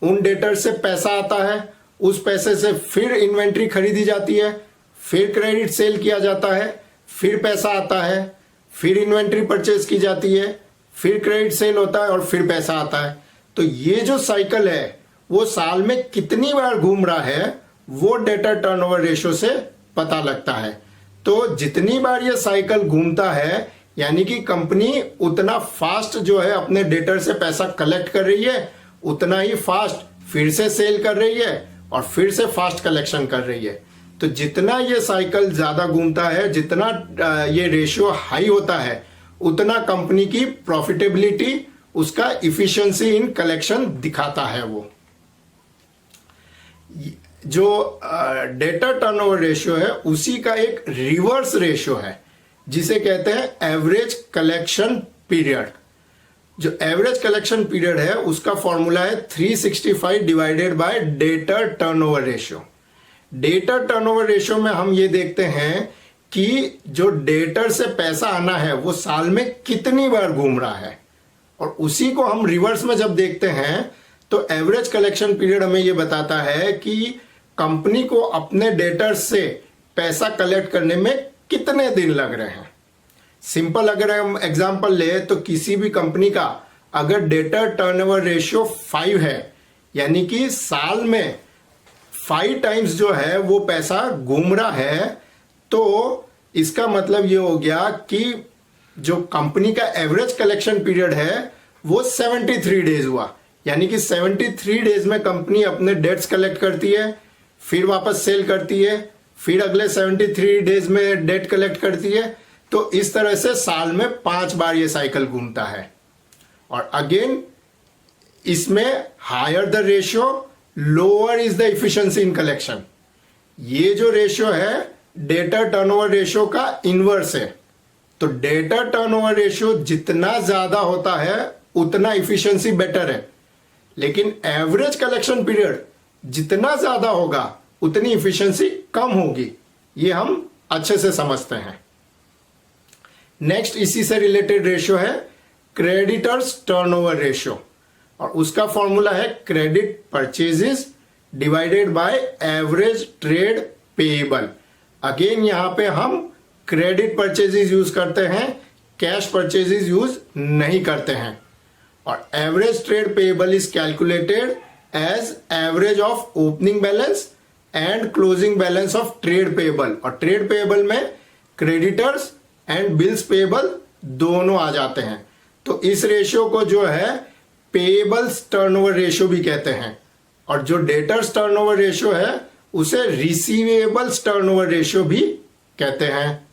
उन डेटर्स से पैसा आता है, उस पैसे से फिर इन्वेंट्री खरीदी जाती है, फिर क्रेडिट सेल किया जाता है, फिर पैसा आता है, फिर इन्वेंट्री परचेज की जाती है, फिर क्रेडिट सेल होता है और फिर पैसा आता है। तो ये जो साइकिल है वो साल में कितनी बार घूम रहा है वो डेटर टर्नओवर रेशियो से पता लगता है। तो जितनी बार ये साइकिल घूमता है यानी कि कंपनी उतना फास्ट जो है अपने डेटर से पैसा कलेक्ट कर रही है, उतना ही फास्ट फिर से सेल कर रही है और फिर से फास्ट कलेक्शन कर रही है। तो जितना ये साइकिल ज्यादा घूमता है, जितना ये रेशियो हाई होता है, उतना कंपनी की प्रॉफिटेबिलिटी, उसका इफिशिएंसी इन कलेक्शन दिखाता है। वो जो डेटर टर्नओवर रेशियो है उसी का एक रिवर्स रेशियो है जिसे कहते हैं एवरेज कलेक्शन पीरियड। जो एवरेज कलेक्शन पीरियड है उसका फॉर्मूला है 365 divided bye debtor turnover ratio. Debtor turnover ratio में हम ये देखते हैं कि जो डेटर से पैसा आना है वो साल में कितनी बार घूम रहा है, और उसी को हम रिवर्स में जब देखते हैं तो एवरेज कलेक्शन पीरियड हमें ये बताता है कि कंपनी को अपने डेटर्स से पैसा कलेक्ट करने में कितने दिन लग रहे हैं। सिंपल अगर हम एग्जांपल ले तो किसी भी कंपनी का अगर डेटर टर्नओवर रेशियो 5 है, यानी कि साल में 5 टाइम्स जो है वो पैसा घूम रहा है, तो इसका मतलब ये हो गया कि जो कंपनी का एवरेज कलेक्शन पीरियड है वो 73 डेज हुआ। यानी कि 73 डेज में कंपनी अपने डेट्स कलेक्ट करती है, फिर वापस सेल करती है, फिर अगले 73 डेज में डेट कलेक्ट करती है। तो इस तरह से साल में 5 बार ये साइकिल घूमता है। और अगेन इसमें higher the ratio lower is the efficiency in collection. ये जो रेशियो है डेटर टर्नओवर रेशियो का इनवर्स है। तो डेटर टर्नओवर रेशियो जितना ज्यादा होता है उतना इफिशिएंसी बेटर है, लेकिन एवरेज कलेक्शन पीरियड जितना ज्यादा होगा उतनी इफिशिएंसी कम होगी। ये हम अच्छे से समझते हैं। नेक्स्ट इसी से रिलेटेड रेशियो है क्रेडिटर्स टर्नओवर रेशियो, और उसका फॉर्मूला है credit purchases divided by average trade payable. Again यहां पे हम क्रेडिट परचेजेस यूज करते हैं, कैश परचेजेस यूज नहीं करते हैं। और average trade payable is calculated as average of opening balance and closing balance of trade payable. और ट्रेड पेएबल में क्रेडिटर्स एंड बिल्स पेएबल दोनों आ जाते हैं। तो इस रेशियो को जो है पेएबल्स टर्नओवर रेशियो भी कहते हैं, और जो डेटर्स टर्नओवर रेशियो है उसे रिसीवेबल्स टर्नओवर रेशियो भी कहते हैं।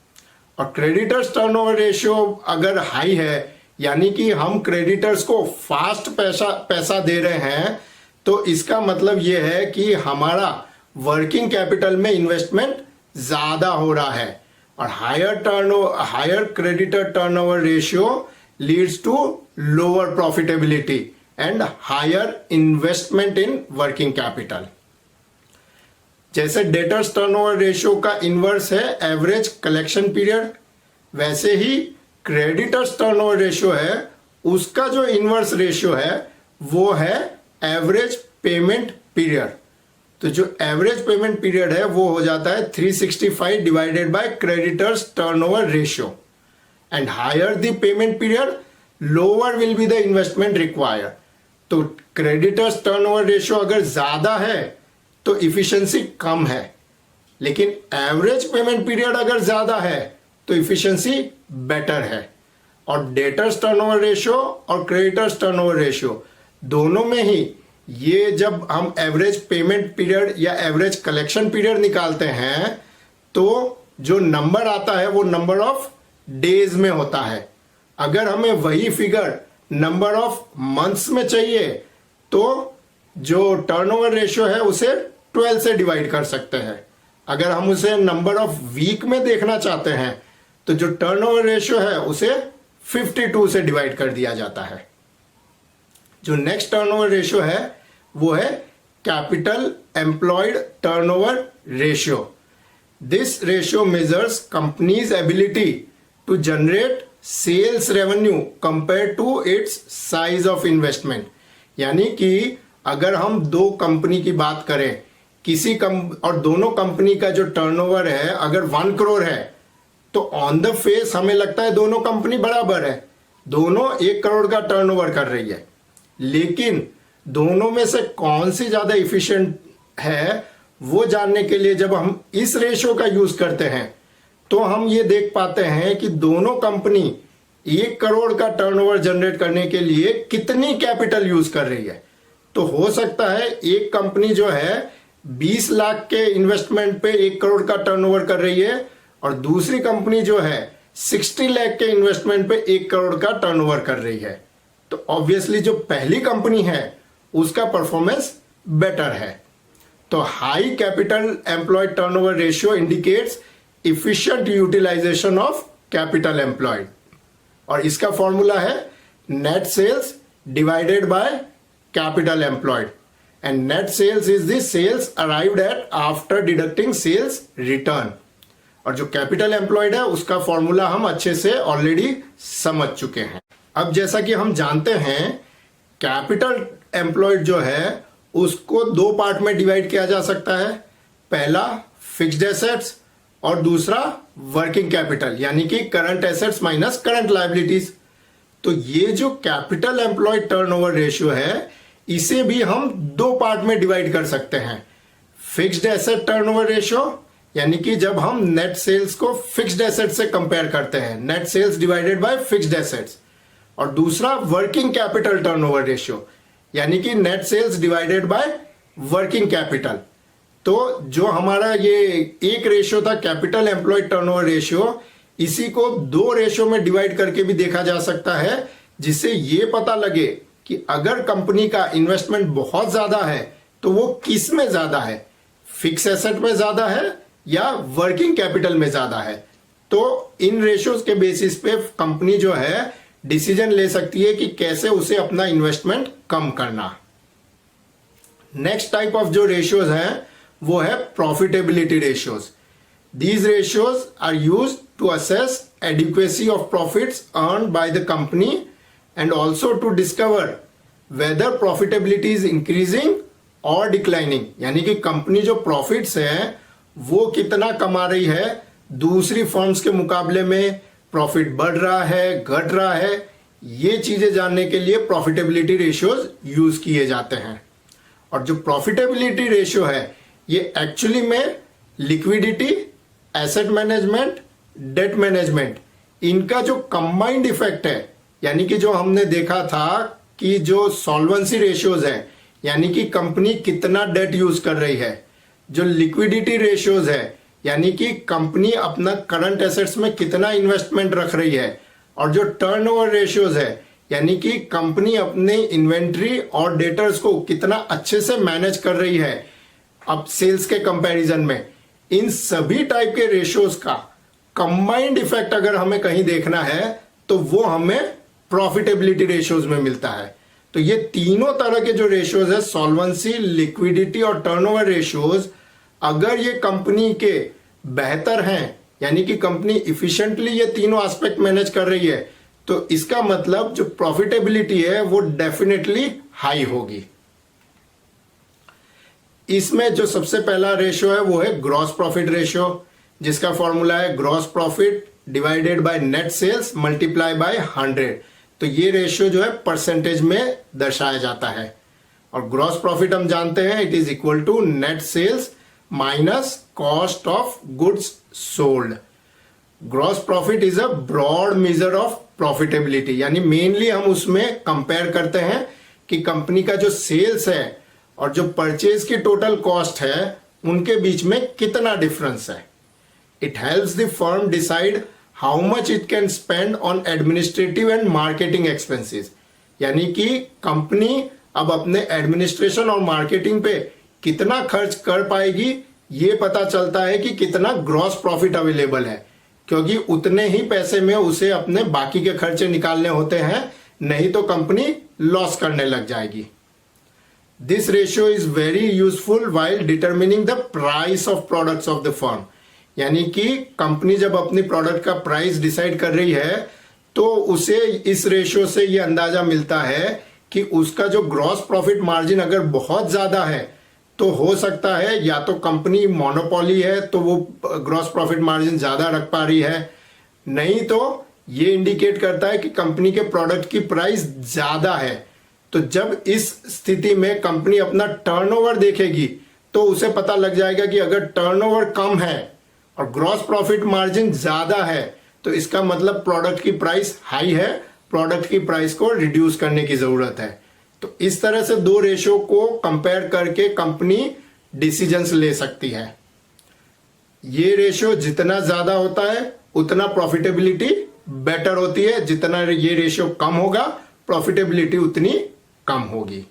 और क्रेडिटर्स टर्नओवर रेशियो अगर हाई है, यानी कि हम क्रेडिटर्स को फास्ट पैसा दे रहे हैं, तो इसका मतलब यह है कि हमारा वर्किंग कैपिटल में इन्वेस्टमेंट ज्यादा हो रहा है। और higher creditor turnover ratio leads to lower profitability and higher investment in working capital. जैसे डेटर्स टर्नओवर रेशियो का इनवर्स है एवरेज कलेक्शन पीरियड, वैसे ही क्रेडिटर्स टर्नओवर रेशियो है उसका जो इनवर्स रेशियो है वो है एवरेज पेमेंट पीरियड। तो जो एवरेज पेमेंट पीरियड है वो हो जाता है 365 divided by creditors turnover ratio. And higher the payment period lower will be the investment required. तो क्रेडिटर्स टर्नओवर रेशियो अगर ज्यादा है तो इफिशिएंसी कम है, लेकिन एवरेज पेमेंट पीरियड अगर ज्यादा है तो इफिशिएंसी बेटर है। और डेटर्स टर्नओवर रेशियो और क्रेडिटर्स टर्नओवर रेशियो दोनों में ही ये जब हम एवरेज पेमेंट पीरियड या एवरेज कलेक्शन पीरियड निकालते हैं तो जो नंबर आता है वो नंबर ऑफ डेज में होता है। अगर हमें वही फिगर नंबर ऑफ मंथ्स में चाहिए तो जो टर्नओवर रेशियो है उसे 12 से डिवाइड कर सकते हैं। अगर हम उसे नंबर ऑफ वीक में देखना चाहते हैं तो जो टर्नओवर रेशियो है उसे 52 से डिवाइड कर दिया जाता है। जो नेक्स्ट टर्नओवर रेशियो है वो है capital employed turnover ratio. This ratio measures company's ability to generate sales revenue compare to its size of investment. यानी कि अगर हम दो कंपनी की बात करें, और दोनों कंपनी का जो टर्नओवर है अगर 1 करोड़ है तो ऑन द फेस हमें लगता है दोनों कंपनी बराबर है, दोनों 1 करोड़ का टर्नओवर कर रही है। लेकिन दोनों में से कौन सी ज्यादा इफिशिएंट है वो जानने के लिए जब हम इस रेशियो का यूज करते हैं तो हम ये देख पाते हैं कि दोनों कंपनी 1 करोड़ का टर्नओवर जनरेट करने के लिए कितनी कैपिटल यूज कर रही है। तो हो सकता है एक कंपनी जो है 20 लाख के इन्वेस्टमेंट पे 1 करोड़ का टर्नओवर कर रही है, और दूसरी कंपनी जो है 60 लाख के इन्वेस्टमेंट पे 1 करोड़ का टर्नओवर कर रही है। तो ऑब्वियसली जो पहली कंपनी है उसका परफॉर्मेंस बेटर है। तो high capital employed turnover ratio indicates efficient utilization of capital employed, और इसका फॉर्मूला है net sales divided by capital employed. And net sales is the sales arrived at after deducting sales return. और जो capital employed है उसका formula हम अच्छे से ऑलरेडी समझ चुके हैं। अब जैसा कि हम जानते हैं कैपिटल एम्प्लॉयड जो है उसको 2 पार्ट में डिवाइड किया जा सकता है। पहला फिक्स्ड एसेट्स और दूसरा वर्किंग कैपिटल, यानी कि current assets minus current liabilities. तो ये जो कैपिटल एम्प्लॉयड टर्नओवर रेशियो है इसे भी हम 2 पार्ट में डिवाइड कर सकते हैं। फिक्स्ड एसेट टर्नओवर रेशियो, यानी कि जब हम नेट सेल्स को फिक्स्ड एसेट से कंपेयर करते हैं, net sales divided by fixed assets. और दूसरा वर्किंग कैपिटल टर्नओवर रेशियो, यानी कि net sales divided by working capital. तो जो हमारा ये एक रेशियो था कैपिटल एम्प्लॉयड टर्नओवर रेशियो, इसी को 2 रेशियो में डिवाइड करके भी देखा जा सकता है, जिससे ये पता लगे कि अगर कंपनी का इन्वेस्टमेंट बहुत ज्यादा है तो वो किस में ज्यादा है, फिक्स एसेट में ज्यादा है या वर्किंग कैपिटल में ज्यादा है। तो इन रेशियोज के बेसिस पे कंपनी जो है डिसीजन ले सकती है कि कैसे उसे अपना इन्वेस्टमेंट कम करना। नेक्स्ट टाइप ऑफ जो रेशियोज हैं वो है profitability ratios. These ratios are used to assess adequacy of profits earned by the company and also to discover whether profitability is increasing or declining। यानी कि कंपनी जो profits है वो कितना कमा रही है, दूसरी फर्म्स के मुकाबले में प्रॉफिट बढ़ रहा है, घट रहा है, ये चीजें जानने के लिए प्रॉफिटेबिलिटी रेशियोज यूज किए जाते हैं। और जो प्रॉफिटेबिलिटी रेशियो है ये एक्चुअली में liquidity, asset management, debt management, इनका जो कंबाइंड इफेक्ट है, यानी कि जो हमने देखा था कि जो सॉल्वेंसी रेशियोज है यानी कि कंपनी कितना डेट यूज कर रही है, जो लिक्विडिटी रेशियोज है यानी कि कंपनी अपना करंट एसेट्स में कितना इन्वेस्टमेंट रख रही है, और जो टर्नओवर रेशियोज है यानी कि कंपनी अपने इन्वेंट्री और डेटर्स को कितना अच्छे से मैनेज कर रही है अब सेल्स के कंपैरिजन में, इन सभी टाइप के रेशियोज का कंबाइंड इफेक्ट अगर हमें कहीं देखना है तो वो हमें प्रॉफिटेबिलिटी रेशियोज में मिलता है। तो ये तीनों तरह के जो रेशियोज है, सॉल्वेंसी, लिक्विडिटी और टर्नओवर रेशियोज, अगर ये कंपनी के बेहतर हैं यानी कि कंपनी इफिशिएंटली ये तीनों एस्पेक्ट मैनेज कर रही है, तो इसका मतलब जो प्रॉफिटेबिलिटी है वो डेफिनेटली हाई होगी। इसमें जो सबसे पहला रेशियो है वो है ग्रॉस प्रॉफिट रेशियो, जिसका फॉर्मूला है gross profit divided by net sales multiply by 100। तो ये रेशियो जो है परसेंटेज में दर्शाया जाता है, और ग्रॉस प्रॉफिट हम जानते हैं it is equal to net sales minus cost of goods sold. Gross profit is a broad measure of profitability, यानी मेनली हम उसमें कंपेयर करते हैं कि कंपनी का जो सेल्स है और जो परचेज की टोटल कॉस्ट है उनके बीच में कितना डिफरेंस है। It helps the firm decide how much it can spend on administrative and marketing expenses, यानी कि कंपनी अब अपने एडमिनिस्ट्रेशन और मार्केटिंग पे कितना खर्च कर पाएगी, ये पता चलता है कि कितना ग्रॉस प्रॉफिट अवेलेबल है, क्योंकि उतने ही पैसे में उसे अपने बाकी के खर्चे निकालने होते हैं, नहीं तो कंपनी लॉस करने लग जाएगी। This ratio is very useful while determining the price of products of the firm। यानी कि कंपनी जब अपनी प्रोडक्ट का प्राइस डिसाइड कर रही है तो उसे इस रेशियो से ये अंदाजा मिलता है कि उसका जो ग्रॉस प्रॉफिट मार्जिन अगर बहुत ज्यादा है तो हो सकता है या तो कंपनी मोनोपोली है तो वो ग्रॉस प्रॉफिट मार्जिन ज्यादा रख पा रही है, नहीं तो ये इंडिकेट करता है कि कंपनी के प्रोडक्ट की प्राइस ज्यादा है। तो जब इस स्थिति में कंपनी अपना टर्नओवर देखेगी तो उसे पता लग जाएगा कि अगर टर्नओवर कम है और ग्रॉस प्रॉफिट मार्जिन ज्यादा है तो इसका मतलब प्रोडक्ट की प्राइस हाई है, प्रोडक्ट की प्राइस को रिड्यूस करने की जरूरत है। तो इस तरह से दो रेशियो को कंपेयर करके कंपनी डिसीजंस ले सकती है। ये रेशियो जितना ज्यादा होता है उतना प्रॉफिटेबिलिटी बेटर होती है, जितना ये रेशियो कम होगा प्रॉफिटेबिलिटी उतनी कम होगी।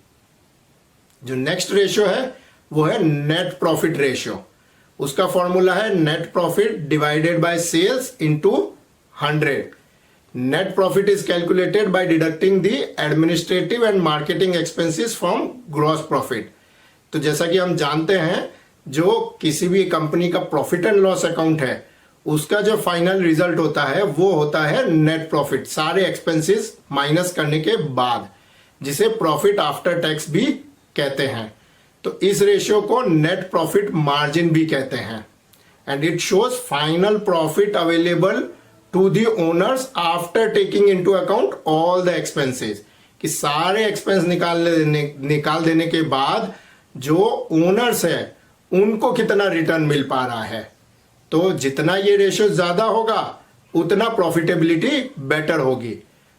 जो नेक्स्ट रेशियो है वो है नेट प्रॉफिट रेशियो। उसका फॉर्मूला है net profit divided by sales into 100। Net profit is calculated by deducting the administrative and marketing expenses from gross profit. तो जैसा कि हम जानते हैं जो किसी भी कंपनी का प्रॉफिट एंड लॉस अकाउंट है उसका जो फाइनल रिजल्ट होता है वो होता है नेट प्रॉफिट, सारे एक्सपेंसेस माइनस करने के बाद, जिसे प्रॉफिट आफ्टर टैक्स भी कहते हैं। तो इस रेशियो को नेट प्रॉफिट मार्जिन भी कहते हैं, and it shows final profit available to the owners after taking into account all the expenses, कि सारे एक्सपेंस निकाल देने के बाद जो ओनर्स है उनको कितना रिटर्न मिल पा रहा है। तो जितना ये रेशियो ज्यादा होगा उतना प्रॉफिटेबिलिटी बेटर होगी।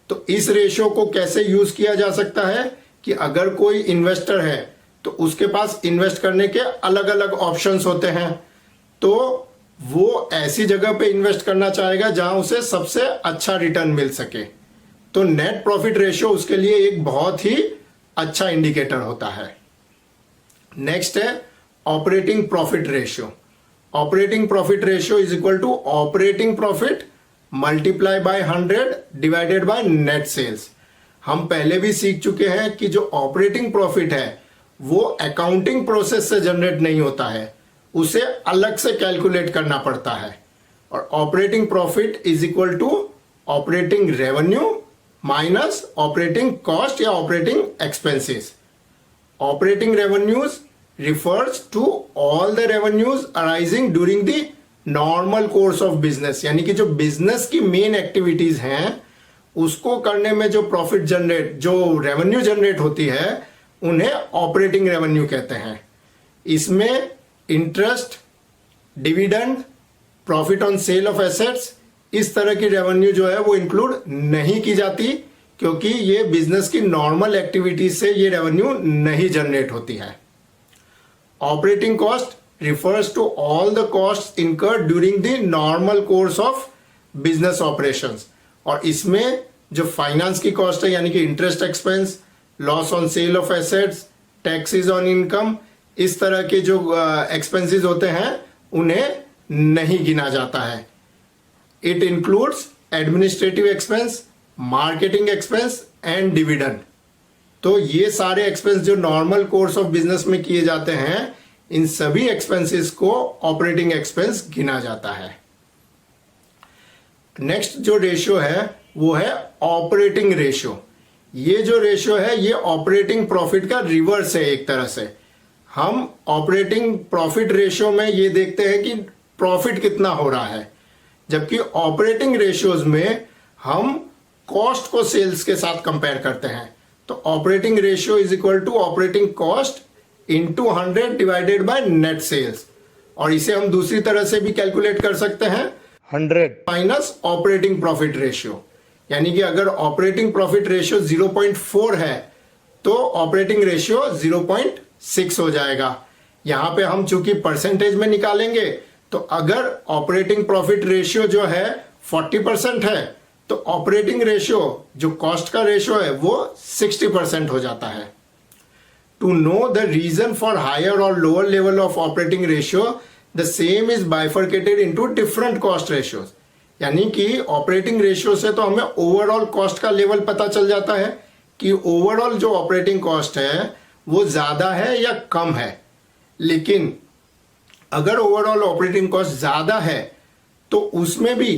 तो इस रेशियो को कैसे यूज किया जा सकता है कि अगर कोई इन्वेस्टर है तो उसके पास इन्वेस्ट करने के अलग अलग ऑप्शंस होते हैं, तो वो ऐसी जगह पे इन्वेस्ट करना चाहेगा जहां उसे सबसे अच्छा रिटर्न मिल सके। तो नेट प्रॉफिट रेशियो उसके लिए एक बहुत ही अच्छा इंडिकेटर होता है। नेक्स्ट है operating profit ratio. Operating profit ratio is equal to operating profit multiply by 100 divided by net sales. हम पहले भी सीख चुके हैं कि जो ऑपरेटिंग प्रॉफिट है वो अकाउंटिंग प्रोसेस से जनरेट नहीं होता है, उसे अलग से कैलकुलेट करना पड़ता है। और operating profit is equal to operating revenue minus operating cost या operating expenses. Operating revenues refers to all the revenues arising during the normal course of business, यानी कि जो बिजनेस की मेन एक्टिविटीज हैं उसको करने में जो प्रॉफिट जनरेट, जो रेवेन्यू जनरेट होती है उन्हें ऑपरेटिंग रेवेन्यू कहते हैं। इसमें interest, dividend, profit on sale of assets, इस तरह की रेवेन्यू जो है वो इंक्लूड नहीं की जाती, क्योंकि ये बिजनेस की नॉर्मल एक्टिविटीज से ये रेवेन्यू नहीं जनरेट होती है। Operating cost refers to all the costs incurred during the normal course of business operations, और इसमें जो फाइनेंस की कॉस्ट है यानी कि interest expense, loss on sale of assets, taxes on income, इस तरह के जो एक्सपेंसेस होते हैं उन्हें नहीं गिना जाता है। It includes administrative expense, marketing expense and dividend. तो ये सारे एक्सपेंस जो नॉर्मल कोर्स ऑफ बिजनेस में किए जाते हैं, इन सभी एक्सपेंसेस को ऑपरेटिंग एक्सपेंस गिना जाता है। नेक्स्ट जो रेशियो है वो है ऑपरेटिंग रेशियो। ये जो रेशियो है ये ऑपरेटिंग प्रॉफिट का रिवर्स है एक तरह से। हम ऑपरेटिंग प्रॉफिट रेशियो में ये देखते हैं कि प्रॉफिट कितना हो रहा है, जबकि ऑपरेटिंग रेशियोज में हम कॉस्ट को सेल्स के साथ कंपेयर करते हैं। तो operating ratio is equal to operating cost into 100 divided by net sales, और इसे हम दूसरी तरह से भी कैलकुलेट कर सकते हैं 100 माइनस ऑपरेटिंग प्रॉफिट रेशियो। यानी कि अगर ऑपरेटिंग प्रॉफिट रेशियो 0.4 है तो ऑपरेटिंग रेशियो 0.6 हो जाएगा। यहां पे हम चूंकि परसेंटेज में निकालेंगे, तो अगर ऑपरेटिंग प्रॉफिट रेशियो जो है 40% है तो ऑपरेटिंग रेशियो जो कॉस्ट का रेशियो है वो 60% हो जाता है। To know the reason for higher और lower level of operating ratio, the same is bifurcated into different cost ratios. यानी कि ऑपरेटिंग रेशियो से तो हमें ओवरऑल कॉस्ट का लेवल पता चल जाता है कि ओवरऑल जो ऑपरेटिंग कॉस्ट है वो ज्यादा है या कम है। लेकिन अगर ओवरऑल ऑपरेटिंग कॉस्ट ज्यादा है तो उसमें भी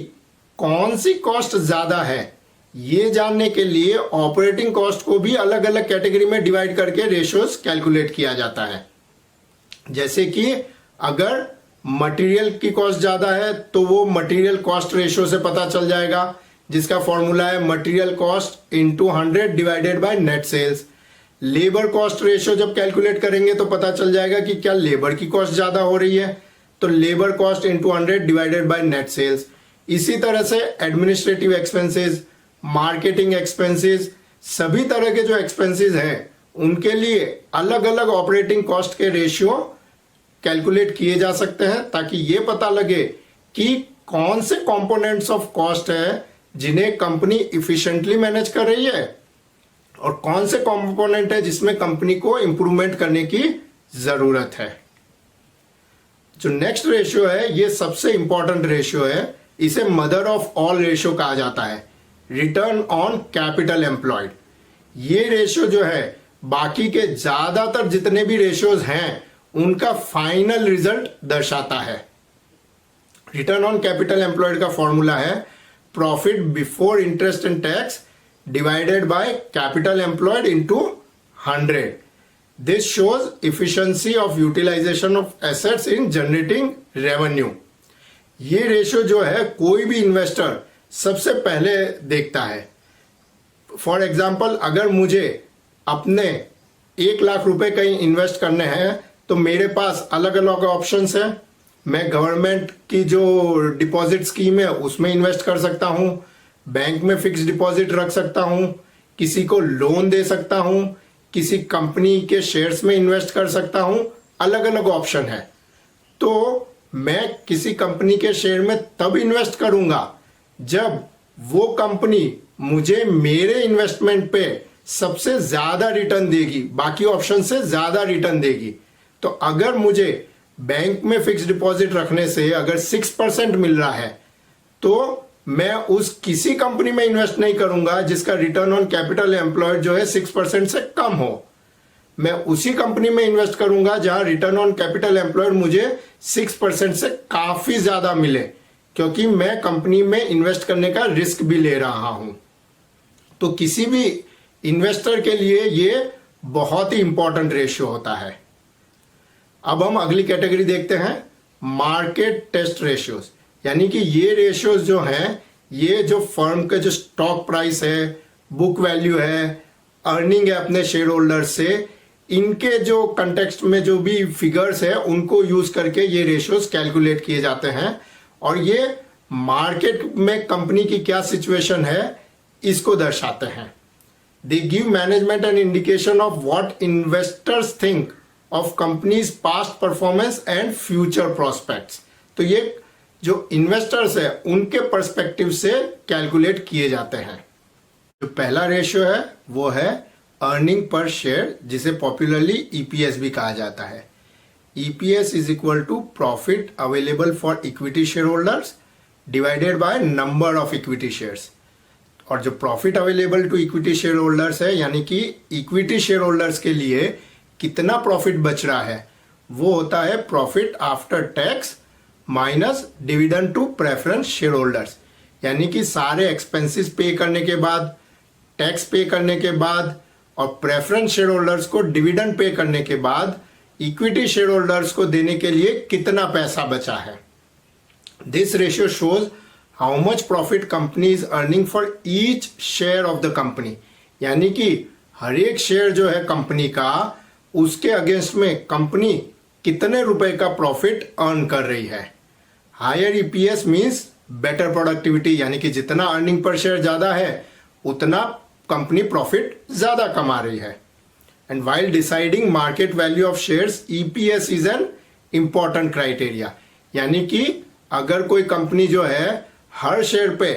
कौन सी कॉस्ट ज्यादा है ये जानने के लिए ऑपरेटिंग कॉस्ट को भी अलग अलग कैटेगरी में डिवाइड करके रेशियोज कैलकुलेट किया जाता है। जैसे कि अगर मटेरियल की कॉस्ट ज्यादा है तो वो मटेरियल कॉस्ट रेशियो से पता चल जाएगा, जिसका फॉर्मूला है material cost into 100 divided by net sales. Labour cost ratio जब कैलकुलेट करेंगे तो पता चल जाएगा कि क्या लेबर की कॉस्ट ज्यादा हो रही है, तो labour cost into 100 divided by net sales. इसी तरह से एडमिनिस्ट्रेटिव एक्सपेंसेस, मार्केटिंग एक्सपेंसेस, सभी तरह के जो एक्सपेंसेस हैं उनके लिए अलग अलग ऑपरेटिंग कॉस्ट के रेशियो कैलकुलेट किए जा सकते हैं, ताकि ये पता लगे कि कौन से कंपोनेंट्स ऑफ कॉस्ट है जिन्हें कंपनी इफिशिएंटली मैनेज कर रही है और कौन से कंपोनेंट है जिसमें कंपनी को इंप्रूवमेंट करने की जरूरत है। जो नेक्स्ट रेशियो है ये सबसे इंपॉर्टेंट रेशियो है, इसे मदर ऑफ ऑल रेशियो कहा जाता है, रिटर्न ऑन कैपिटल एम्प्लॉयड। ये रेशियो जो है बाकी के ज्यादातर जितने भी रेशियोज हैं उनका फाइनल रिजल्ट दर्शाता है। रिटर्न ऑन कैपिटल एम्प्लॉयड का फॉर्मूला है profit before interest and tax divided by capital employed into 100। This shows efficiency of utilization of assets in generating revenue. ये रेशियो जो है कोई भी इन्वेस्टर सबसे पहले देखता है। फॉर एग्जाम्पल, अगर मुझे अपने 1 लाख रुपए कहीं इन्वेस्ट करने हैं तो मेरे पास अलग अलग ऑप्शंस हैं। मैं गवर्नमेंट की जो डिपॉजिट स्कीम है उसमें इन्वेस्ट कर सकता हूं, बैंक में फिक्स डिपॉजिट रख सकता हूं, किसी को लोन दे सकता हूं, किसी कंपनी के शेयर्स में इन्वेस्ट कर सकता हूं। अलग अलग ऑप्शन है। तो मैं किसी कंपनी के शेयर में तब इन्वेस्ट करूंगा जब वो कंपनी मुझे मेरे इन्वेस्टमेंट पे सबसे ज्यादा रिटर्न देगी, बाकी ऑप्शन से ज्यादा रिटर्न देगी। तो अगर मुझे बैंक में फिक्स डिपॉजिट रखने से अगर 6% मिल रहा है तो मैं उस किसी कंपनी में इन्वेस्ट नहीं करूंगा जिसका रिटर्न ऑन कैपिटल एम्प्लॉयड जो है 6% से कम हो। मैं उसी कंपनी में इन्वेस्ट करूंगा जहां रिटर्न ऑन कैपिटल एम्प्लॉयड मुझे 6% से काफी ज्यादा मिले, क्योंकि मैं कंपनी में इन्वेस्ट करने का रिस्क भी ले रहा हूं। तो किसी भी इन्वेस्टर के लिए ये बहुत ही इंपॉर्टेंट रेशियो होता है। अब हम अगली कैटेगरी देखते हैं, मार्केट टेस्ट रेशियोज। यानी कि ये रेशियोज जो हैं, ये जो फर्म का जो स्टॉक प्राइस है, बुक वैल्यू है, अर्निंग है अपने शेयर होल्डर से, इनके जो कंटेक्स्ट में जो भी फिगर्स है उनको यूज करके ये रेशियोज कैलकुलेट किए जाते हैं। और ये मार्केट में कंपनी की क्या सिचुएशन है इसको दर्शाते हैं। They give management an indication of what investors think of companies past performance and future prospects. तो ये जो इन्वेस्टर्स है उनके पर्सपेक्टिव से कैलकुलेट किए जाते हैं। जो पहला रेशियो है वो है अर्निंग पर शेयर, जिसे पॉपुलरली ईपीएस भी कहा जाता है। EPS is equal to profit available for equity share holders divided by number of equity shares. और जो profit available to equity share holders है, यानी कि इक्विटी शेयर होल्डर्स के लिए कितना प्रॉफिट बच रहा है, वो होता है profit after tax minus dividend to preference share holders. यानी कि सारे एक्सपेंसेस पे करने के बाद, टैक्स पे करने के बाद और प्रेफरेंस शेयर होल्डर्स को डिविडेंड पे करने के बाद इक्विटी शेयर होल्डर्स को देने के लिए कितना पैसा बचा है। This ratio shows how much profit company is earning for each share of the company. यानी कि हर एक शेयर जो है कंपनी का, उसके अगेंस्ट में कंपनी कितने रुपए का प्रॉफिट अर्न कर रही है। Higher EPS means better productivity, यानी कि जितना अर्निंग पर शेयर ज्यादा है उतना कंपनी प्रॉफिट ज्यादा कमा रही है। And while deciding market value of shares, EPS is an important criteria. यानी कि अगर कोई कंपनी जो है हर शेयर पे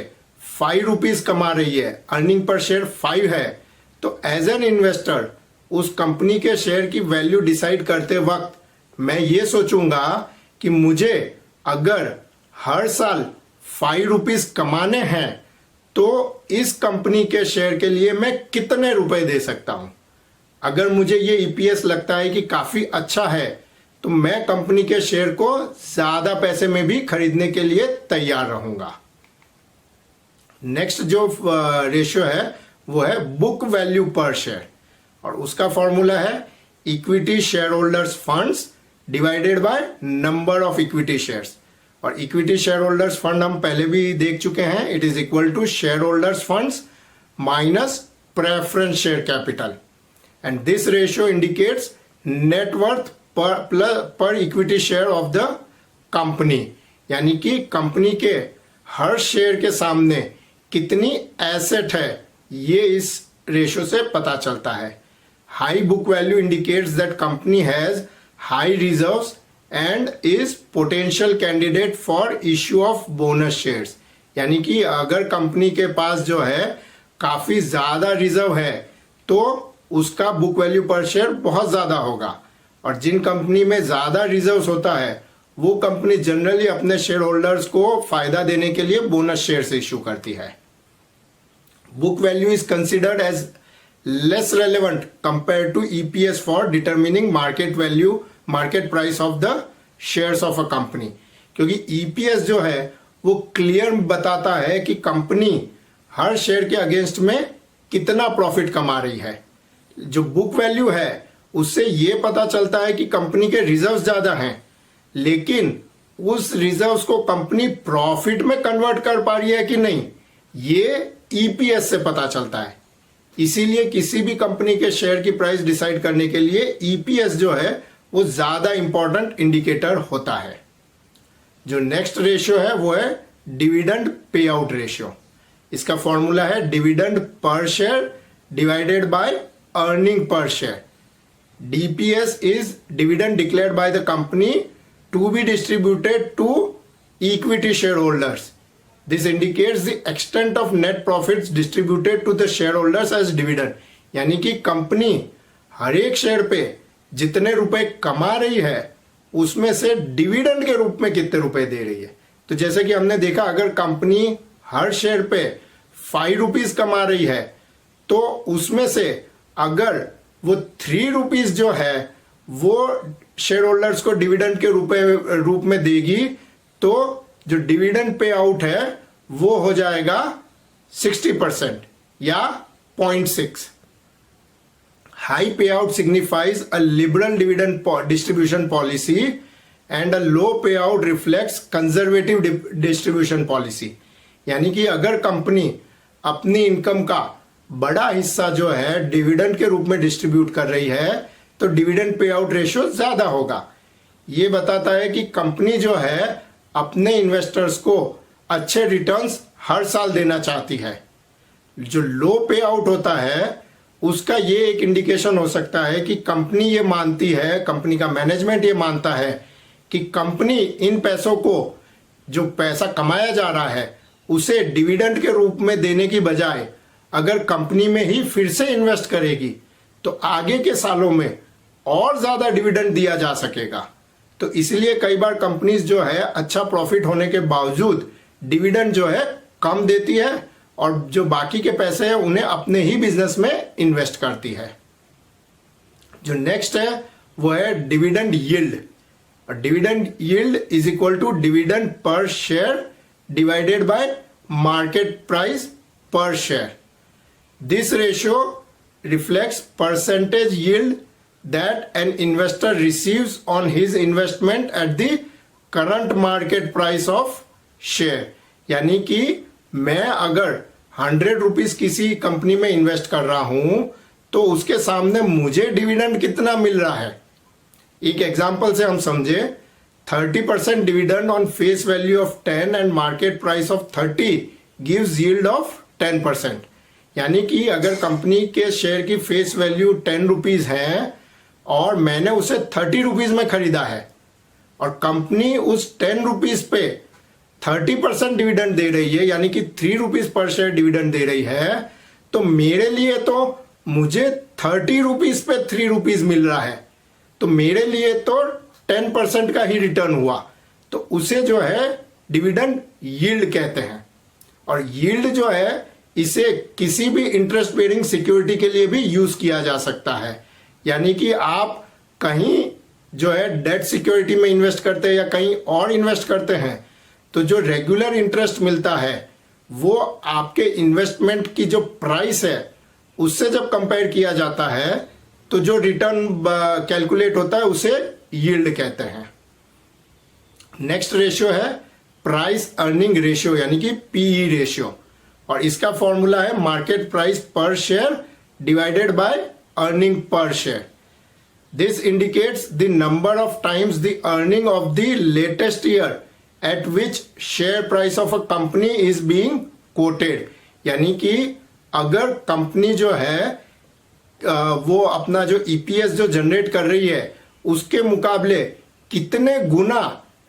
5 रुपीज कमा रही है, अर्निंग पर शेयर 5 है, तो एज एन इन्वेस्टर उस कंपनी के शेयर की वैल्यू डिसाइड करते वक्त मैं ये सोचूंगा कि मुझे अगर हर साल 5 रुपीज कमाने हैं तो इस कंपनी के शेयर के लिए मैं कितने रुपए दे सकता हूं। अगर मुझे ये ईपीएस लगता है कि काफी अच्छा है तो मैं कंपनी के शेयर को ज्यादा पैसे में भी खरीदने के लिए तैयार रहूंगा। नेक्स्ट जो रेशियो है वो है बुक वैल्यू पर शेयर, और उसका फॉर्मूला है equity share holders funds divided by number of equity shares. और इक्विटी शेयर होल्डर्स फंड हम पहले भी देख चुके हैं, it is equal to share holders funds minus preference share capital. And this ratio indicates net worth per equity share of the company. यानी कि company के हर शेयर के सामने कितनी एसेट है, ये इस रेशियो से पता चलता है। High book value indicates that company has high reserves and is potential candidate for issue of bonus shares. यानी कि अगर कंपनी के पास जो है काफी ज्यादा रिजर्व है तो उसका बुक वैल्यू पर शेयर बहुत ज्यादा होगा। और जिन कंपनी में ज्यादा रिजर्व्स होता है वो कंपनी जनरली अपने शेयर होल्डर्स को फायदा देने के लिए बोनस शेयर्स इश्यू करती है। Book value is considered as less relevant compare to EPS for determining market value, market price of the shares of a company. क्योंकि ईपीएस जो है वो क्लियर बताता है कि कंपनी हर शेयर के अगेंस्ट में कितना प्रॉफिट कमा रही है। जो बुक वैल्यू है उससे ये पता चलता है कि कंपनी के रिजर्व्स ज्यादा हैं, लेकिन उस रिजर्व्स को कंपनी प्रॉफिट में कन्वर्ट कर पा रही है कि नहीं, ये ईपीएस से पता चलता है। इसीलिए किसी भी कंपनी के शेयर की प्राइस डिसाइड करने के लिए ईपीएस जो है वो ज्यादा इंपॉर्टेंट इंडिकेटर होता है। जो नेक्स्ट रेशियो है वो है डिविडेंड पे आउट रेशियो। इसका फॉर्मूला है dividend per share divided by earning per share. DPS is dividend declared by the company to be distributed to equity share holders. This indicates the extent of net profits distributed to the shareholders as dividend। यानी कि company हर एक share पे जितने रुपए कमा रही है उसमें से डिविडेंड के रूप में कितने रुपए दे रही है। तो जैसे कि हमने देखा, अगर कंपनी हर शेयर पे 5 रुपीज कमा रही है तो उसमें से अगर वो 3 रुपीज जो है वो शेयर होल्डर्स को डिविडेंड के रूप में देगी, तो जो डिविडेंड पे आउट है वो हो जाएगा 60% या 0.6। High payout signifies a liberal dividend distribution policy and a low payout reflects conservative distribution policy। यानी कि अगर कंपनी अपनी इनकम का बड़ा हिस्सा जो है डिविडेंड के रूप में डिस्ट्रीब्यूट कर रही है तो डिविडेंड पे आउट रेशियो ज्यादा होगा। ये बताता है कि कंपनी जो है अपने इन्वेस्टर्स को अच्छे रिटर्न्स हर साल देना चाहती है। जो लो पे आउट होता है उसका ये एक इंडिकेशन हो सकता है कि कंपनी ये मानती है, कंपनी का मैनेजमेंट ये मानता है कि कंपनी इन पैसों को, जो पैसा कमाया जा रहा है उसे डिविडेंड के रूप में देने की बजाय अगर कंपनी में ही फिर से इन्वेस्ट करेगी तो आगे के सालों में और ज्यादा डिविडेंड दिया जा सकेगा। तो इसलिए कई बार कंपनीज जो है अच्छा प्रॉफिट होने के बावजूद डिविडेंड जो है कम देती है और जो बाकी के पैसे हैं उन्हें अपने ही बिजनेस में इन्वेस्ट करती है। जो नेक्स्ट है वो है डिविडेंड यील्ड। और dividend yield is equal to dividend per share divided by market price per share. This ratio reflects percentage yield that an investor receives on his investment at the current market price of share. यानी कि मैं अगर 100 rupees किसी company में invest कर रहा हूं तो उसके सामने मुझे डिविडेंड कितना मिल रहा है। एक एग्जांपल से हम समझे, 30% dividend on face value of 10 and market price of 30 gives yield of 10%। यानी कि अगर कंपनी के शेयर की फेस वैल्यू 10 रुपीज है और मैंने उसे 30 रुपीज में खरीदा है और कंपनी उस 10 रुपीज पे 30% डिविडेंड दे रही है, यानी कि 3 रुपीज पर शेयर डिविडेंड दे रही है, तो मेरे लिए तो मुझे 30 रुपीज पे 3 रुपीज मिल रहा है, तो मेरे लिए तो 10% का ही रिटर्न हुआ। तो उसे जो है डिविडेंड यील्ड कहते हैं। और यील्ड जो है इसे किसी भी इंटरेस्ट बेयरिंग सिक्योरिटी के लिए भी यूज किया जा सकता है। यानी कि आप कहीं जो है डेट सिक्योरिटी में इन्वेस्ट करते हैं या कहीं और इन्वेस्ट करते हैं तो जो रेगुलर इंटरेस्ट मिलता है वो आपके इन्वेस्टमेंट की जो प्राइस है उससे जब कंपेयर किया जाता है तो जो रिटर्न कैलकुलेट होता है उसे यील्ड कहते हैं। नेक्स्ट रेशियो है प्राइस अर्निंग रेशियो यानी कि पीई रेशियो, और इसका फॉर्मूला है market price per share divided by earning per share. This indicates the number of times the earning of the latest year eight which share price of a company is being coated. यानी कि अगर company जो है वो अपना जो EPS जो generate कर रही है उसके मुकाबले कितने गुना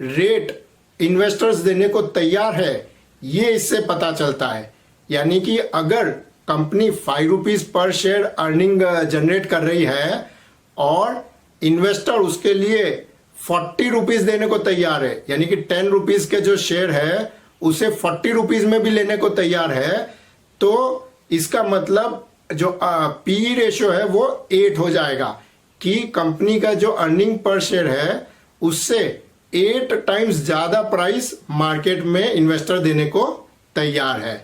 रेट इन्वेस्टर्स देने को तैयार है ये इससे पता चलता है। यानी कि अगर company 5 rupees per share earning generate कर रही है और इन्वेस्टर उसके लिए 40 रुपीज देने को तैयार है, यानी कि 10 रुपीज के जो शेयर है उसे 40 रुपीज में भी लेने को तैयार है, तो इसका मतलब जो पीई रेशियो है वो 8 हो जाएगा कि कंपनी का जो अर्निंग पर शेयर है उससे 8 टाइम्स ज्यादा प्राइस मार्केट में इन्वेस्टर देने को तैयार है।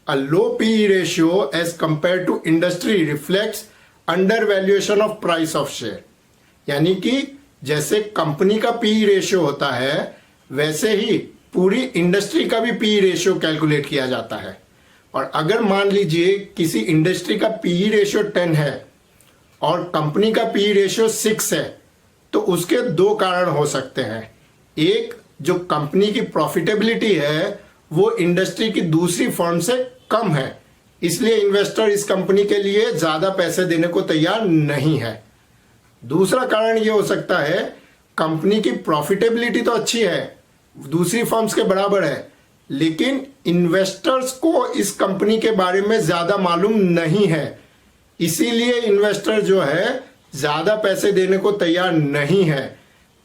A low PE ratio as compare to industry reflects under valuation of price of share. यानी कि जैसे कंपनी का पीई रेशियो होता है वैसे ही पूरी इंडस्ट्री का भी पीई रेशियो कैलकुलेट किया जाता है। और अगर मान लीजिए किसी इंडस्ट्री का पीई रेशियो 10 है और कंपनी का पीई रेशियो 6 है तो उसके 2 कारण हो सकते हैं। एक, जो कंपनी की प्रॉफिटेबिलिटी है वो इंडस्ट्री की दूसरी फर्म से कम है, इसलिए इन्वेस्टर इस कंपनी के लिए ज्यादा पैसे देने को तैयार नहीं है। दूसरा कारण यह हो सकता है कंपनी की प्रॉफिटेबिलिटी तो अच्छी है, दूसरी फर्म्स के बराबर है, लेकिन इन्वेस्टर्स को इस कंपनी के बारे में ज्यादा मालूम नहीं है, इसीलिए इन्वेस्टर जो है ज्यादा पैसे देने को तैयार नहीं है,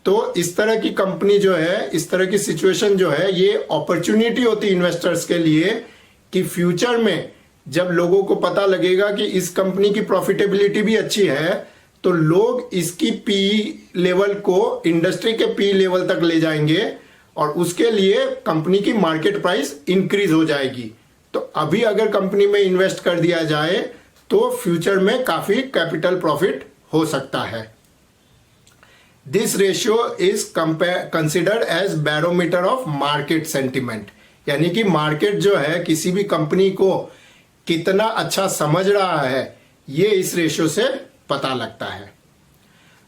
तो इस तरह की कंपनी जो है, इस तरह की सिचुएशन जो है, ये अपॉर्चुनिटी होती है इन्वेस्टर्स के लिए कि फ्यूचर में जब लोगों को पता लगेगा कि इस कंपनी की प्रॉफिटेबिलिटी भी अच्छी है, तो लोग इसकी पी लेवल को इंडस्ट्री के पी लेवल तक ले जाएंगे और उसके लिए कंपनी की मार्केट प्राइस इंक्रीज हो जाएगी। तो अभी अगर कंपनी में इन्वेस्ट कर दिया जाए तो फ्यूचर में काफी कैपिटल प्रॉफिट हो सकता है। This ratio is considered as barometer of market sentiment, यानी कि मार्केट जो है किसी भी कंपनी को कितना अच्छा समझ रहा है, ये इस रेशियो से पता लगता है।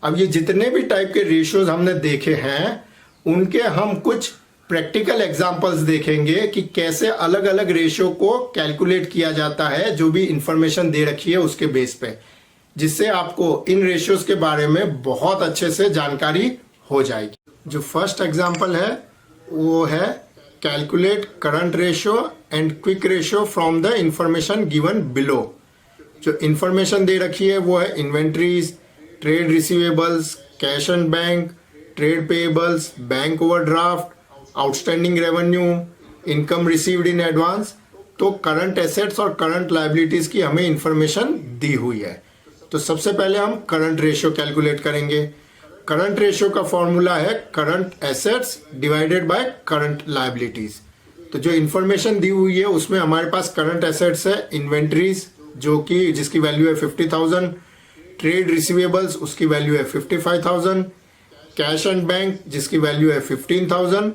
अब ये जितने भी टाइप के रेशियोज हमने देखे हैं, उनके हम कुछ प्रैक्टिकल एग्जांपल्स देखेंगे कि कैसे अलग अलग रेशियो को कैलकुलेट किया जाता है, जो भी इंफॉर्मेशन दे रखी है उसके बेस पे, जिससे आपको इन रेशियोज के बारे में बहुत अच्छे से जानकारी हो जाएगी। जो फर्स्ट एग्जांपल है वो है calculate current ratio and quick ratio from the information given below. जो इंफॉर्मेशन दे रखी है वो है inventories, trade receivables, cash and bank, trade payables, bank overdraft, outstanding revenue, income received in advance. तो करंट एसेट्स और करंट लायबिलिटीज की हमें इंफॉर्मेशन दी हुई है। तो सबसे पहले हम करंट रेशियो कैलकुलेट करेंगे। करंट रेशियो का फॉर्मूला है current assets divided by current liabilities. तो जो इंफॉर्मेशन दी हुई है उसमें हमारे पास करंट एसेट्स है इन्वेंट्रीज, जो कि जिसकी वैल्यू है 50,000, ट्रेड रिसीवेबल्स उसकी वैल्यू है 55,000, कैश एंड बैंक जिसकी वैल्यू है 15,000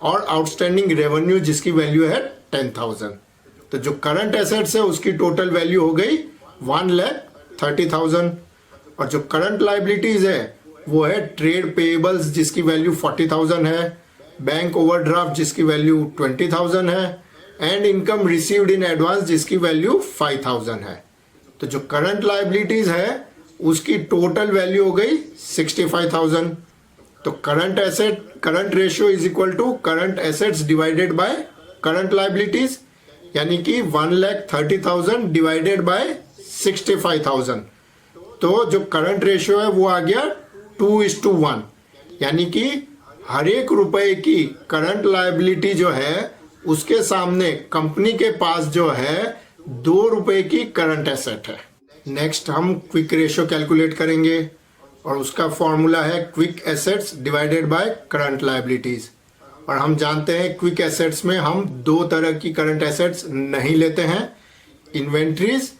और आउटस्टैंडिंग रेवेन्यू जिसकी वैल्यू है 10,000। तो जो करंट एसेट्स है उसकी टोटल वैल्यू हो गई 1,30,000 और जो करंट लायबिलिटीज है वो है ट्रेड पेएबल्स जिसकी वैल्यू 40,000 है, बैंक ओवरड्राफ्ट जिसकी वैल्यू 20,000 है and income received in advance जिसकी वैल्यू 5,000 है। तो जो करंट लायबिलिटीज है उसकी टोटल वैल्यू हो गई 65,000। तो current ratio is equal to current assets divided by current liabilities, यानी कि 1,30,000 डिवाइडेड बाय 65,000। तो जो करंट रेशियो है वो आ गया 2:1, यानी कि हर एक रुपए की करंट लायबिलिटी जो है उसके सामने कंपनी के पास जो है 2 रुपए की करंट एसेट है। नेक्स्ट हम क्विक रेशियो कैलकुलेट करेंगे और उसका फॉर्मूला है quick assets divided by current liabilities. और हम जानते हैं क्विक एसेट्स में हम 2 तरह की करंट एसेट्स नहीं लेते हैं, इन्वेंट्रीज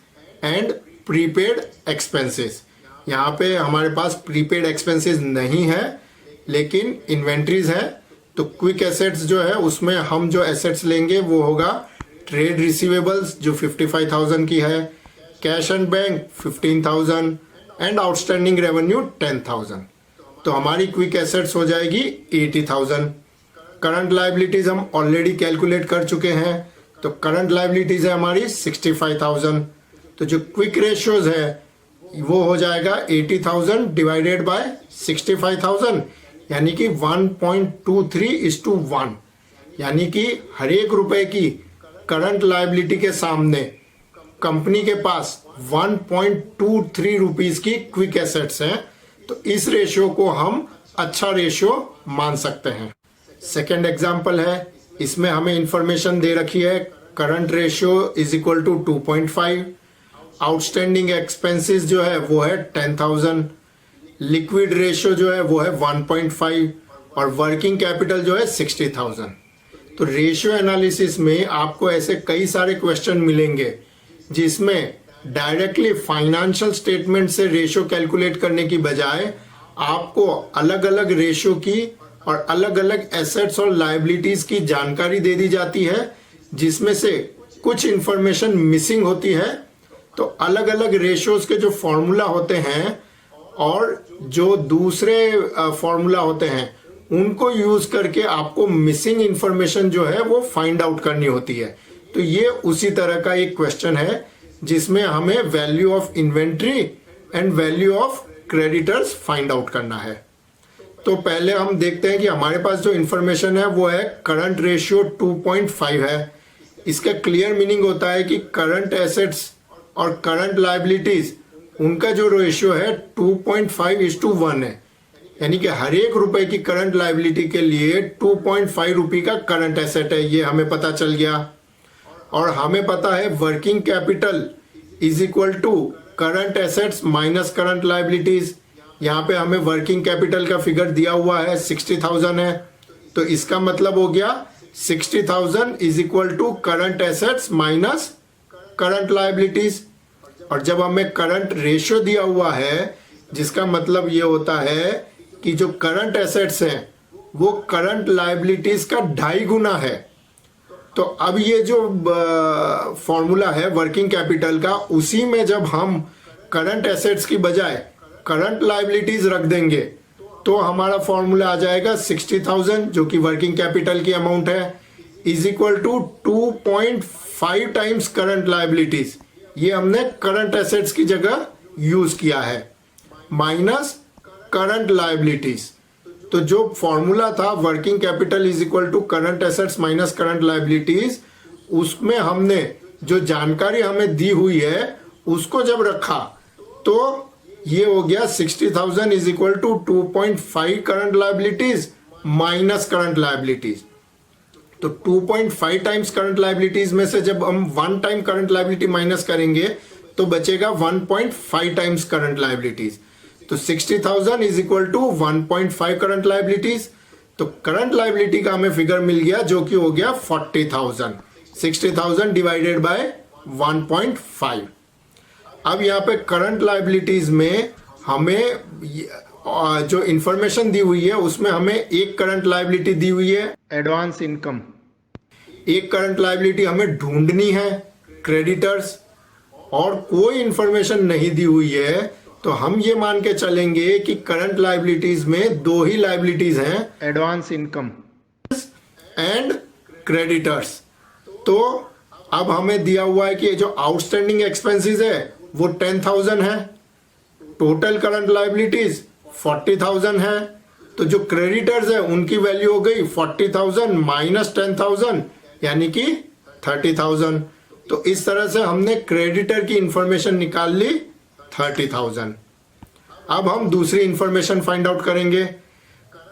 एंड प्रीपेड एक्सपेंसेस। यहाँ पे हमारे पास प्रीपेड एक्सपेंसेस नहीं है लेकिन इन्वेंट्रीज है। तो क्विक एसेट्स जो है उसमें हम जो एसेट्स लेंगे वो होगा ट्रेड रिसीवेबल्स जो 55,000 की है, cash and bank 15,000 and outstanding revenue 10,000। तो हमारी क्विक एसेट्स हो जाएगी 80,000। करंट लायबिलिटीज हम ऑलरेडी कैलकुलेट कर चुके हैं, तो करंट लायबिलिटीज है हमारी 65,000। तो जो क्विक रेशियोज है वो हो जाएगा 80,000 डिवाइडेड बाय 65,000, यानी कि 1.23:1, यानी कि हर एक रुपए की करंट लायबिलिटी के सामने कंपनी के पास 1.23 रुपीस की क्विक एसेट्स हैं। तो इस रेशियो को हम अच्छा रेशियो मान सकते हैं। सेकेंड एग्जाम्पल है, इसमें हमें इंफॉर्मेशन दे रखी है current ratio is equal to 2.5, outstanding expenses जो है वो है 10,000, लिक्विड रेशियो जो है वो है 1.5 और वर्किंग कैपिटल जो है 60,000। तो रेशियो एनालिसिस में आपको ऐसे कई सारे क्वेश्चन मिलेंगे जिसमें डायरेक्टली फाइनेंशियल स्टेटमेंट से रेशियो कैलकुलेट करने की बजाय आपको अलग अलग रेशियो की और अलग अलग एसेट्स और लायबिलिटीज की जानकारी दे दी जाती है, जिसमें से कुछ इंफॉर्मेशन मिसिंग होती है। तो अलग अलग रेशियोज के जो फॉर्मूला होते हैं और जो दूसरे फॉर्मूला होते हैं उनको यूज करके आपको मिसिंग इंफॉर्मेशन जो है वो फाइंड आउट करनी होती है। तो ये उसी तरह का एक क्वेश्चन है जिसमें हमें value of inventory and value of creditors find out करना है। तो पहले हम देखते हैं कि हमारे पास जो इंफॉर्मेशन है वो है करंट रेशियो 2.5 है। इसका क्लियर मीनिंग होता है कि करंट एसेट्स और करंट लायबिलिटीज उनका जो रेशियो है 2.5:1 है, यानी कि हर एक रुपए की करंट लायबिलिटी के लिए 2.5 रुपए का करंट एसेट है, ये हमें पता चल गया। और हमें पता है working capital is equal to current assets minus current liabilities. यहाँ पे हमें वर्किंग कैपिटल का फिगर दिया हुआ है 60,000 है, तो इसका मतलब हो गया 60,000 is equal to current assets minus current liabilities. और जब हमें करंट रेशियो दिया हुआ है, जिसका मतलब ये होता है कि जो करंट एसेट्स हैं वो करंट लायबिलिटीज का 2.5 गुना है। तो अब ये जो फॉर्मूला है वर्किंग कैपिटल का, उसी में जब हम करंट एसेट्स की बजाय करंट लायबिलिटीज रख देंगे तो हमारा फॉर्मूला आ जाएगा 60,000 जो कि वर्किंग कैपिटल की अमाउंट है, is equal to 2.5 times current liabilities. ये हमने करंट एसेट्स की जगह यूज किया है, माइनस करंट लायबिलिटीज। तो जो फॉर्मूला था working capital is equal to current assets minus current liabilities, उसमें हमने जो जानकारी हमें दी हुई है उसको जब रखा तो ये हो गया 60,000 is equal to 2.5 current liabilities minus current liabilities. तो 2.5 टाइम्स करंट लायबिलिटीज में से जब हम 1 टाइम करंट लायबिलिटी माइनस करेंगे तो बचेगा 1.5 टाइम्स करंट लायबिलिटीज। तो 60,000 is equal to 1.5 current liabilities. तो करंट लायबिलिटी का हमें फिगर मिल गया जो कि हो गया 40,000। 60,000 डिवाइडेड बाय 1.5। अब यहाँ पे करंट लायबिलिटीज में हमें जो इंफॉर्मेशन दी हुई है उसमें हमें एक करंट लायबिलिटी दी हुई है एडवांस इनकम। एक करंट लायबिलिटी हमें ढूंढनी है क्रेडिटर्स, और कोई इंफॉर्मेशन नहीं दी हुई है तो हम ये मान के चलेंगे कि करंट लायबिलिटीज में 2 ही लायबिलिटीज हैं, एडवांस इनकम एंड क्रेडिटर्स। तो अब हमें दिया हुआ है कि जो आउटस्टैंडिंग एक्सपेंसेस है वो 10,000 है, टोटल करंट लायबिलिटीज 40,000 है। तो जो क्रेडिटर्स है उनकी वैल्यू हो गई 40,000 माइनस 10,000 यानी कि 30,000। तो इस तरह से हमने क्रेडिटर की इंफॉर्मेशन निकाल ली 30,000। अब हम दूसरी इंफॉर्मेशन फाइंड आउट करेंगे।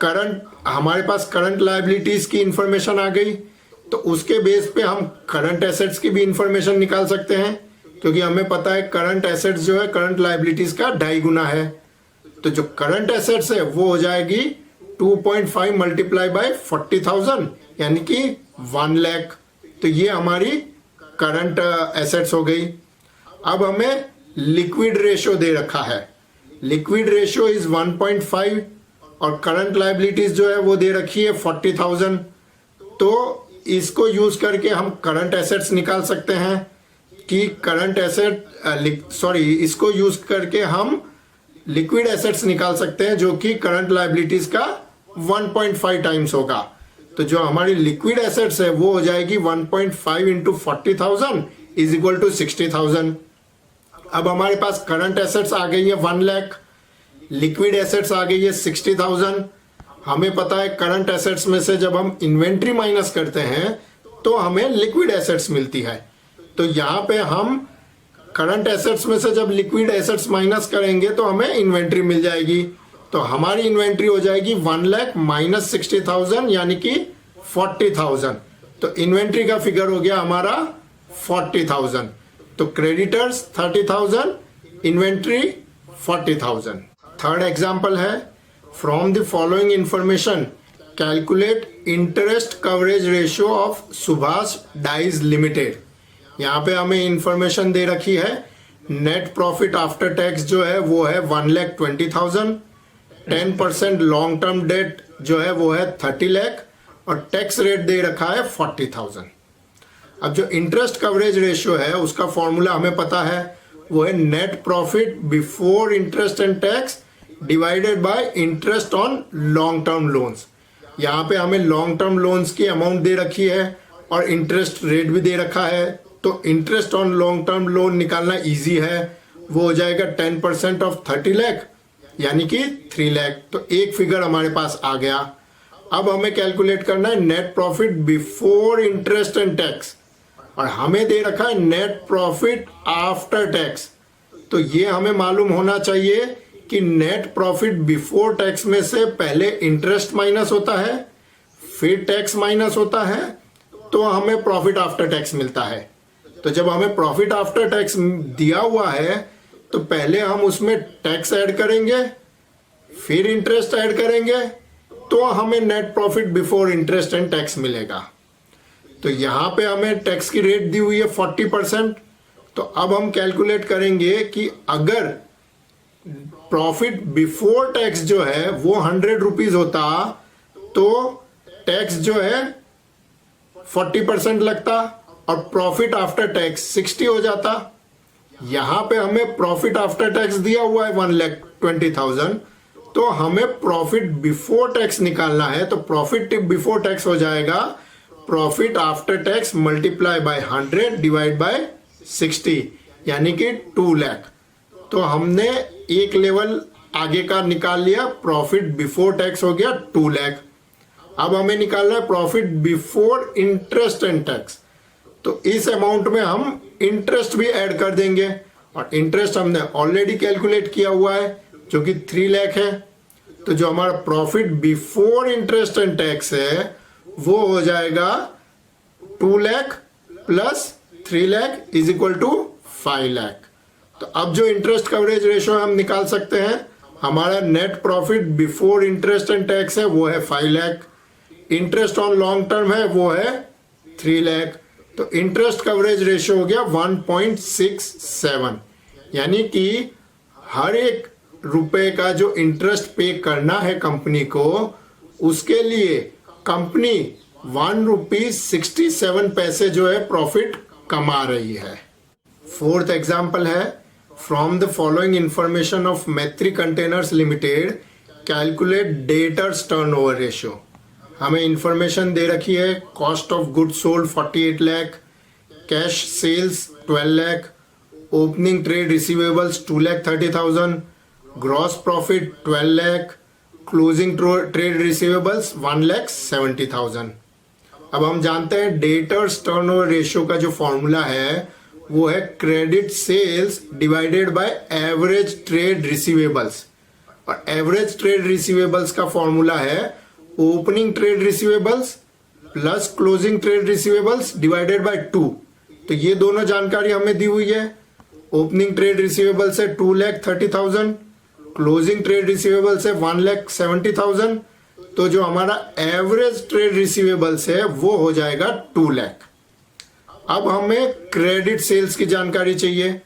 करंट, हमारे पास करंट लायबिलिटीज की इंफॉर्मेशन आ गई, तो उसके बेस पे हम करंट एसेट्स की भी इंफॉर्मेशन निकाल सकते हैं, क्योंकि हमें पता है करंट एसेट्स जो है करंट लायबिलिटीज का 2.5 गुना है। तो जो करंट एसेट्स है वो हो जाएगी 2.5 मल्टीप्लाई बाय 40,000 यानी कि 1 लाख। तो ये हमारी करंट एसेट्स हो गई। अब हमें लिक्विड रेशियो दे रखा है, लिक्विड रेशियो इज 1.5 और करंट लायबिलिटीज जो है वो दे रखी है 40,000। तो इसको यूज करके हम करंट एसेट्स निकाल सकते हैं कि करंट एसेट इसको यूज करके हम लिक्विड एसेट्स निकाल सकते हैं जो कि करंट लायबिलिटीज का 1.5 टाइम्स होगा। तो जो हमारी लिक्विड एसेट्स है वो हो जाएगी 1.5 इंटू 40,000 इज इक्वल टू 60,000। अब हमारे पास करंट एसेट्स आ गई है 1 लाख, लिक्विड एसेट्स आ गई है 60,000। हमें पता है करंट एसेट्स में से जब हम इन्वेंट्री माइनस करते हैं तो हमें लिक्विड एसेट्स मिलती है। तो यहाँ पे हम करंट एसेट्स में से जब लिक्विड एसेट्स माइनस करेंगे तो हमें इन्वेंट्री मिल जाएगी। तो हमारी इन्वेंट्री हो जाएगी 1 लाख माइनस 60,000 यानी कि 40,000। तो इन्वेंट्री का फिगर हो गया हमारा 40,000। तो क्रेडिटर्स 30,000, इन्वेंट्री 40,000। थर्ड एग्जाम्पल है, from the following information calculate interest coverage ratio of Subhash dyes limited. यहाँ पे हमें इंफॉर्मेशन दे रखी है नेट प्रॉफिट आफ्टर टैक्स जो है वो है 1,20,000, 10% लॉन्ग टर्म डेट जो है वो है 30 लाख और टैक्स रेट दे रखा है 40,000। अब जो इंटरेस्ट कवरेज रेशियो है उसका फॉर्मूला हमें पता है, वो है net profit before interest and tax divided by interest on long term loans. यहाँ पे हमें लॉन्ग टर्म लोन्स की अमाउंट दे रखी है और इंटरेस्ट रेट भी दे रखा है। तो interest on long term loan निकालना इजी है, वो हो जाएगा 10% ऑफ 30 लाख यानी कि 3 लाख। तो एक फिगर हमारे पास आ गया। अब हमें कैलकुलेट करना है net profit before interest and tax, और हमें दे रखा है नेट प्रॉफिट आफ्टर टैक्स। तो ये हमें मालूम होना चाहिए कि नेट प्रॉफिट बिफोर टैक्स में से पहले इंटरेस्ट माइनस होता है, फिर टैक्स माइनस होता है, तो हमें प्रॉफिट आफ्टर टैक्स मिलता है। तो जब हमें प्रॉफिट आफ्टर टैक्स दिया हुआ है तो पहले हम उसमें टैक्स ऐड करेंगे, फिर इंटरेस्ट ऐड करेंगे, तो हमें net profit before interest and tax मिलेगा। तो यहां पे हमें टैक्स की रेट दी हुई है 40%। तो अब हम कैलकुलेट करेंगे कि अगर प्रॉफिट बिफोर टैक्स जो है वो 100 रुपीज होता तो टैक्स जो है 40% लगता और प्रॉफिट आफ्टर टैक्स 60 हो जाता। यहां पे हमें प्रॉफिट आफ्टर टैक्स दिया हुआ है 1,20,000, तो हमें प्रॉफिट बिफोर टैक्स निकालना है। तो प्रॉफिट बिफोर टैक्स हो जाएगा profit after tax multiply by 100 divide by 60, यानी कि 2 लाख। तो हमने एक लेवल आगे का निकाल लिया, प्रॉफिट बिफोर टैक्स हो गया 2 लाख। अब हमें निकालना है profit before interest and tax. तो इस अमाउंट में हम इंटरेस्ट भी ऐड कर देंगे, और इंटरेस्ट हमने ऑलरेडी कैलकुलेट किया हुआ है जो कि 3 लाख है। तो जो हमारा profit before interest and tax है वो हो जाएगा 2 lakh plus 3 lakh is equal to 5 lakh. तो अब जो इंटरेस्ट कवरेज रेशियो हम निकाल सकते हैं, हमारा net profit before interest and tax है वो है 5 lakh, interest on long term है वो है 3 लाख। तो इंटरेस्ट कवरेज रेशियो हो गया 1.67, यानी कि हर एक रुपए का जो इंटरेस्ट पे करना है कंपनी को, उसके लिए कंपनी 1.67 रुपीज जो है प्रॉफिट कमा रही है। फोर्थ एग्जाम्पल है, from the following information of Maitri Containers Limited calculate debtors turnover ratio. हमें इंफॉर्मेशन दे रखी है, cost of good sold 48 lakh, cash sales 12 lakh, opening trade receivables 2,30,000, gross profit 12 lakh, closing trade receivables 1,70,000। अब हम जानते हैं डेटर्स टर्नओवर रेशियो का जो फॉर्मूला है वो है credit sales divided by average trade receivables, और एवरेज ट्रेड रिसीवेबल्स का फॉर्मूला है opening trade receivables plus closing trade receivables divided by 2। तो ये दोनों जानकारी हमें दी हुई है। ओपनिंग ट्रेड रिसीवेबल्स है 2,30,000, क्लोजिंग ट्रेड रिसीवेबल्स है 1,70,000। तो जो हमारा एवरेज ट्रेड रिसीवेबल्स है वो हो जाएगा 2 लाख। अब हमें क्रेडिट सेल्स की जानकारी चाहिए।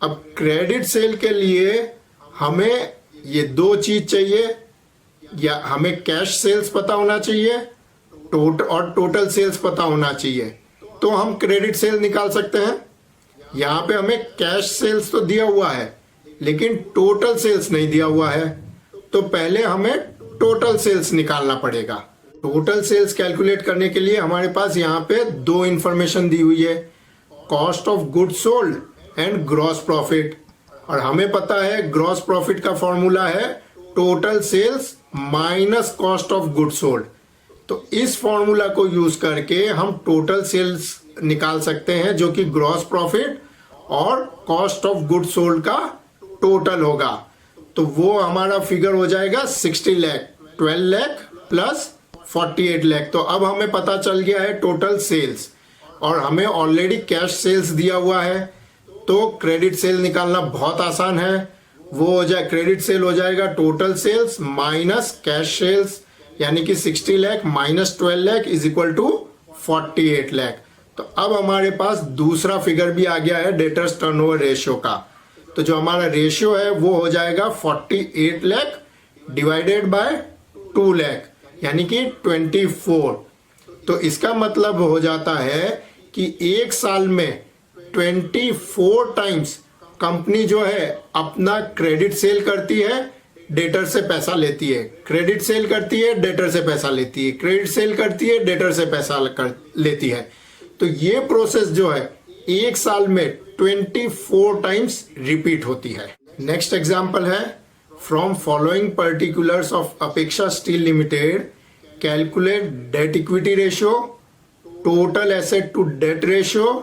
अब क्रेडिट सेल के लिए हमें ये 2 चीज चाहिए, या हमें कैश सेल्स पता होना चाहिए और टोटल सेल्स पता होना चाहिए, तो हम क्रेडिट सेल निकाल सकते हैं। यहां पे हमें कैश सेल्स तो दिया हुआ है लेकिन टोटल सेल्स नहीं दिया हुआ है, तो पहले हमें टोटल सेल्स निकालना पड़ेगा। टोटल सेल्स कैलकुलेट करने के लिए हमारे पास यहाँ पे 2 इंफॉर्मेशन दी हुई है, cost of goods sold and gross profit. और हमें पता है ग्रॉस प्रॉफिट का फॉर्मूला है total sales minus cost of goods sold. तो इस फॉर्मूला को यूज करके हम टोटल सेल्स निकाल सकते हैं, जो कि ग्रॉस प्रॉफिट और कॉस्ट ऑफ गुड्स सोल्ड का टोटल होगा। तो वो हमारा फिगर हो जाएगा 60 लाख, 12 लाख प्लस 48 लाख। तो अब हमें पता चल गया है टोटल सेल्स, और हमें ऑलरेडी कैश सेल्स दिया हुआ है। तो क्रेडिट सेल निकालना बहुत आसान है, वो हो जाए क्रेडिट सेल हो जाएगा total sales minus cash sales, यानी कि 60 lakh minus 12 lakh is equal to 48 lakh. तो अब हमारे पास दूसरा फिगर भी आ गया है डेटर्स टर्नओवर रेशियो का। तो जो हमारा रेशियो है वो हो जाएगा 48 लाख डिवाइडेड बाय 2 लाख, यानी कि 24। तो इसका मतलब हो जाता है कि एक साल में 24 टाइम्स कंपनी जो है अपना क्रेडिट सेल करती है, डेटर से पैसा लेती है, क्रेडिट सेल करती है, डेटर से पैसा लेती है, क्रेडिट सेल करती है, डेटर से पैसा लेती है। तो ये प्रोसेस जो है एक साल में 24 टाइम्स रिपीट होती है। नेक्स्ट एग्जांपल है, from following particulars of Apeksha steel limited calculate debt equity ratio, total asset to debt ratio,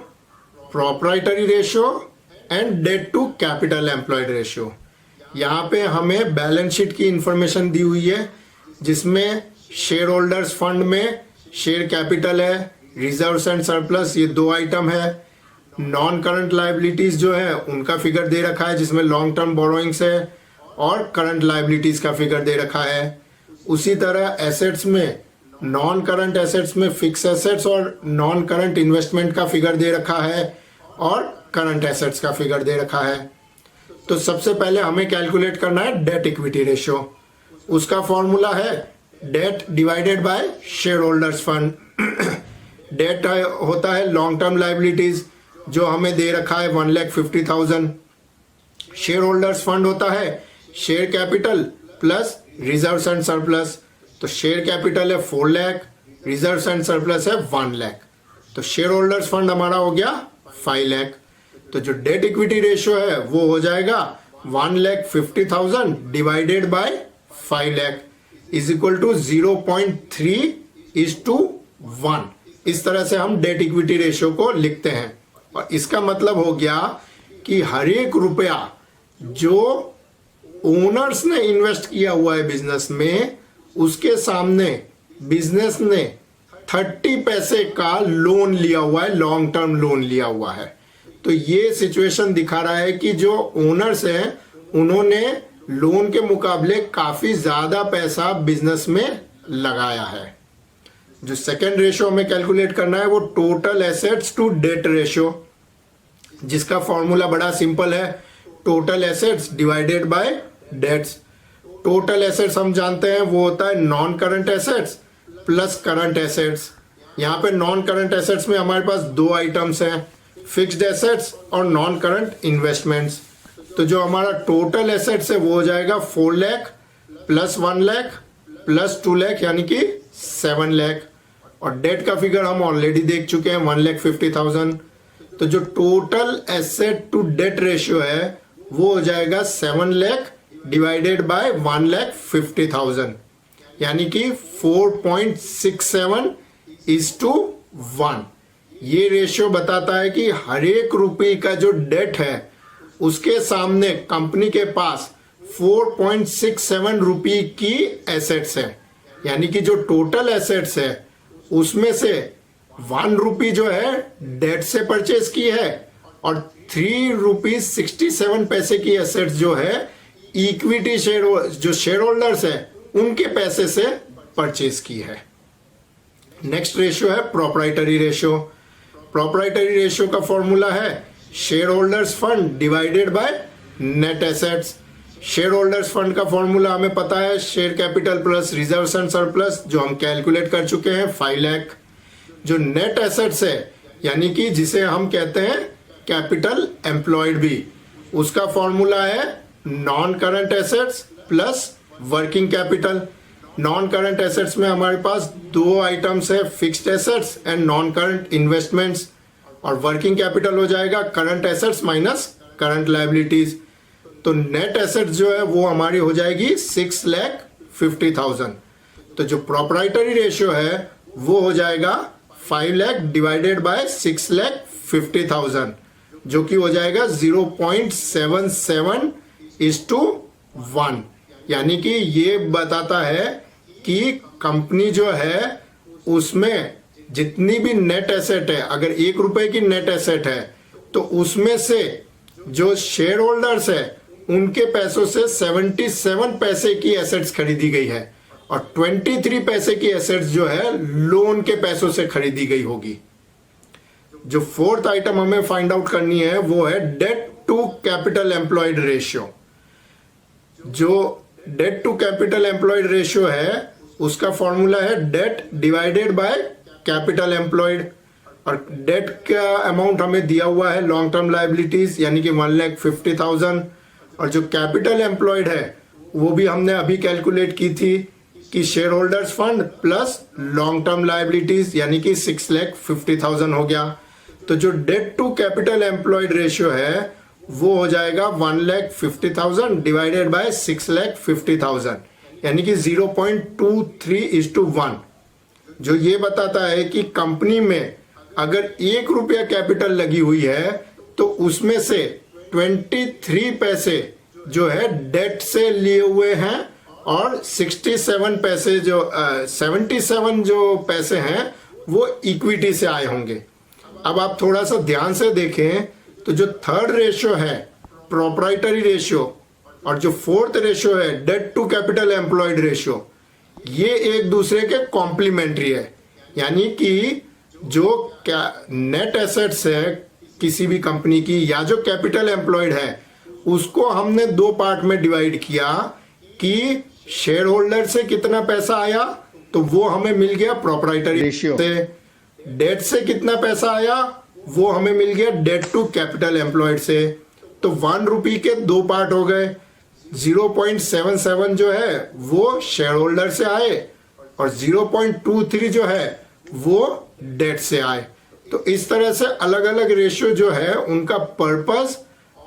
proprietary ratio and debt to capital employed ratio. यहाँ पे हमें बैलेंस शीट की इंफॉर्मेशन दी हुई है जिसमें शेयर होल्डर्स फंड में शेयर कैपिटल है, रिजर्व्स एंड सरप्लस, ये दो आइटम है। नॉन करंट लाइबिलिटीज जो है उनका फिगर दे रखा है जिसमें लॉन्ग टर्म बोरोइंग्स है और करंट लाइबिलिटीज का फिगर दे रखा है। उसी तरह एसेट्स में नॉन करंट एसेट्स में फिक्स एसेट्स और नॉन करंट इन्वेस्टमेंट का फिगर दे रखा है और करंट एसेट्स का फिगर दे रखा है। तो सबसे पहले हमें कैलकुलेट करना है डेट इक्विटी रेशियो। उसका फॉर्मूला है debt divided by share holders fund. Debt होता है लॉन्ग टर्म लाइबिलिटीज जो हमें दे रखा है 1,50,000। शेयर होल्डर्स फंड होता है share capital plus reserves and surplus. तो शेयर कैपिटल है 4 लाख, रिजर्व्स एंड सरप्लस है 1 लाख। तो शेयर होल्डर्स फंड हमारा हो गया 5 लाख। तो जो डेट इक्विटी रेशियो है वो हो जाएगा 1,50,000 divided by 5 lakh is equal to 0.3:1। इस तरह से हम डेट इक्विटी रेशियो को लिखते हैं। और इसका मतलब हो गया कि हर एक रुपया जो ओनर्स ने इन्वेस्ट किया हुआ है बिजनेस में, उसके सामने बिजनेस ने 30 पैसे का लोन लिया हुआ है, लॉन्ग टर्म लोन लिया हुआ है। तो ये सिचुएशन दिखा रहा है कि जो ओनर्स हैं उन्होंने लोन के मुकाबले काफी ज्यादा पैसा बिजनेस में लगाया है। जो सेकेंड रेशियो हमें कैलकुलेट करना है वो total assets to debt ratio, जिसका फॉर्मूला बड़ा सिंपल है, total assets divided by debts. Total assets हम जानते हैं वो होता है non current assets plus current assets. यहाँ पे नॉन करंट एसेट्स में हमारे पास दो आइटम्स हैं, फिक्स्ड एसेट्स और नॉन करंट इन्वेस्टमेंट्स। तो जो हमारा टोटल एसेट्स है वो हो जाएगा 4 लाख प्लस 1 लाख प्लस 2 लाख यानी कि 7 लाख। और डेट का फिगर हम ऑलरेडी देख चुके हैं 1,50,000। तो जो total asset to debt ratio है वो हो जाएगा 7 लाख डिवाइडेड बाय 1,50,000 यानी कि 4.67:1। ये रेशियो बताता है कि हर एक रुपये का जो डेट है उसके सामने कंपनी के पास 4.67 रुपये की एसेट्स है। यानी कि जो टोटल एसेट्स है उसमें से 1 रुपये जो है डेट से परचेज की है और 3.67 रुपये की एसेट्स जो है इक्विटी शेयर जो शेयर होल्डर्स है उनके पैसे से परचेज की है। नेक्स्ट रेशियो है प्रोप्राइटरी रेशियो। प्रोप्राइटरी रेशियो का फॉर्मूला है share holders fund divided by net assets. Share holders fund का फॉर्मूला हमें पता है share capital plus reserves and surplus, जो हम कैलकुलेट कर चुके हैं 5 लाख। जो नेट एसेट्स है यानी कि जिसे हम कहते हैं कैपिटल एम्प्लॉयड भी, उसका फॉर्मूला है non current assets plus working capital. Non current assets में हमारे पास दो आइटम्स है, fixed assets and non current investments. और वर्किंग कैपिटल हो जाएगा current assets minus current liabilities. तो नेट एसेट्स जो है वो हमारी हो जाएगी 6,50,000। तो जो प्रोप्राइटरी रेशियो है वो हो जाएगा 5 लाख डिवाइडेड बाय 6,50,000 जो कि हो जाएगा 0.77:1। यानी कि ये बताता है कि कंपनी जो है उसमें जितनी भी नेट एसेट है, अगर 1 रुपए की नेट एसेट है तो उसमें से जो शेयर होल्डर्स है उनके पैसों से 77 पैसे की एसेट्स खरीदी गई है और 23 पैसे की एसेट्स जो है लोन के पैसों से खरीदी गई होगी। जो फोर्थ आइटम हमें फाइंड आउट करनी है वो है debt to capital employed ratio. जो debt to capital employed ratio है उसका फॉर्मूला है debt divided by capital employed. और डेट का अमाउंट हमें दिया हुआ है लॉन्ग टर्म लायबिलिटीज यानी कि 1,50,000। और जो कैपिटल एम्प्लॉयड है वो भी हमने अभी कैलकुलेट की थी कि share holders fund plus long term liabilities यानी कि 6,50,000 हो गया। तो जो debt to capital employed ratio है वो हो जाएगा 1,50,000 डिवाइडेड बाय 6,50,000 यानी कि 0.23:1, जो ये बताता है कि कंपनी में अगर 1 रुपया कैपिटल लगी हुई है तो उसमें से 23 पैसे जो है डेट से लिए हुए हैं और 67 पैसे जो 77 जो पैसे हैं वो इक्विटी से आए होंगे। अब आप थोड़ा सा ध्यान से देखें तो जो थर्ड रेशियो है प्रोप्राइटरी रेशियो और जो फोर्थ रेशियो है debt to capital employed ratio, ये एक दूसरे के कॉम्प्लीमेंट्री है। यानी कि जो क्या नेट एसेट्स है किसी भी कंपनी की या जो कैपिटल एम्प्लॉयड है उसको हमने दो पार्ट में डिवाइड किया कि शेयर होल्डर से कितना पैसा आया तो वो हमें मिल गया प्रोप्राइटरी रेशियो से, डेट से कितना पैसा आया वो हमें मिल गया डेट टू कैपिटल एम्प्लॉयड से। तो 1 रुपये के दो पार्ट हो गए, 0.77 जो है वो शेयर होल्डर से आए और 0.23 जो है वो डेट से आए। तो इस तरह से अलग अलग रेशियो जो है उनका पर्पस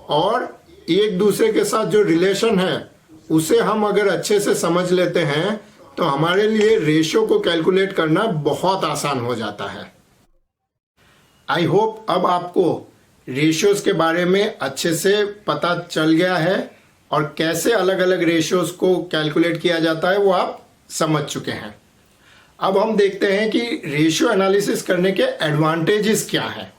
और एक दूसरे के साथ जो रिलेशन है उसे हम अगर अच्छे से समझ लेते हैं तो हमारे लिए रेशियो को कैलकुलेट करना बहुत आसान हो जाता है। आई होप अब आपको रेशियोज के बारे में अच्छे से पता चल गया है और कैसे अलग अलग रेशियोज को कैलकुलेट किया जाता है वो आप समझ चुके हैं। अब हम देखते हैं कि रेशियो एनालिसिस करने के एडवांटेजेस क्या हैं।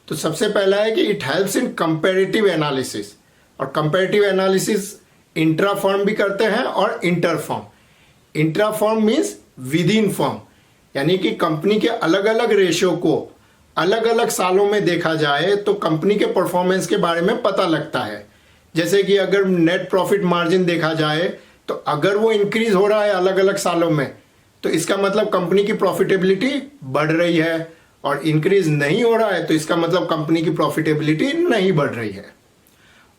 तो सबसे पहला है कि it helps in comparative analysis, और कंपैरेटिव एनालिसिस इंट्रा फर्म भी करते हैं और inter firm. Intra firm means with in firm, यानी कि कंपनी के अलग अलग रेशियो को अलग अलग सालों में देखा जाए तो कंपनी के परफॉर्मेंस के बारे में पता लगता है। जैसे कि अगर नेट प्रॉफिट मार्जिन देखा जाए तो अगर वो इंक्रीज हो रहा है अलग अलग सालों में तो इसका मतलब कंपनी की प्रॉफिटेबिलिटी बढ़ रही है, और इंक्रीज नहीं हो रहा है तो इसका मतलब कंपनी की प्रॉफिटेबिलिटी नहीं बढ़ रही है।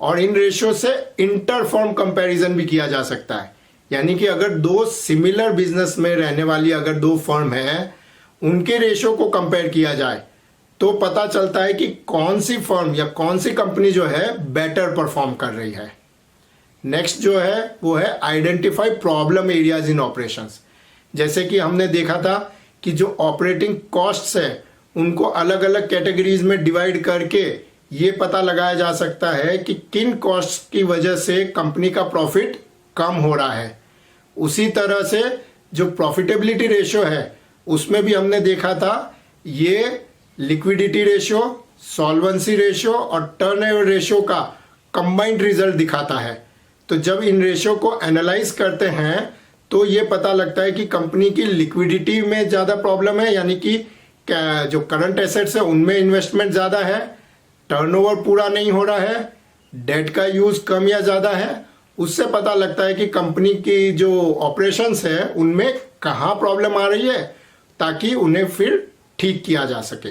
और इन रेशियो से इंटर फर्म कंपैरिजन भी किया जा सकता है, यानी कि अगर दो सिमिलर बिजनेस में रहने वाली अगर दो फर्म है उनके रेशियो को कंपेयर किया जाए तो पता चलता है कि कौन सी फर्म या कौन सी कंपनी जो है बेटर परफॉर्म कर रही है। नेक्स्ट जो है वो है identify problem areas in operations. जैसे कि हमने देखा था कि जो ऑपरेटिंग कॉस्ट्स है उनको अलग अलग कैटेगरीज में डिवाइड करके ये पता लगाया जा सकता है कि किन कॉस्ट्स की वजह से कंपनी का प्रॉफिट कम हो रहा है। उसी तरह से जो प्रॉफिटेबिलिटी रेशियो है उसमें भी हमने देखा था ये लिक्विडिटी रेशियो, सॉल्वेंसी रेशियो और टर्नओवर रेशियो का कंबाइंड रिजल्ट दिखाता है। तो जब इन रेशियो को एनालाइज करते हैं तो ये पता लगता है कि कंपनी की लिक्विडिटी में ज़्यादा प्रॉब्लम है, यानी कि जो करंट एसेट्स है उनमें इन्वेस्टमेंट ज़्यादा है, टर्नओवर पूरा नहीं हो रहा है, डेट का यूज़ कम या ज़्यादा है। उससे पता लगता है कि कंपनी की जो ऑपरेशंस है उनमें कहाँ प्रॉब्लम आ रही है ताकि उन्हें फिर ठीक किया जा सके।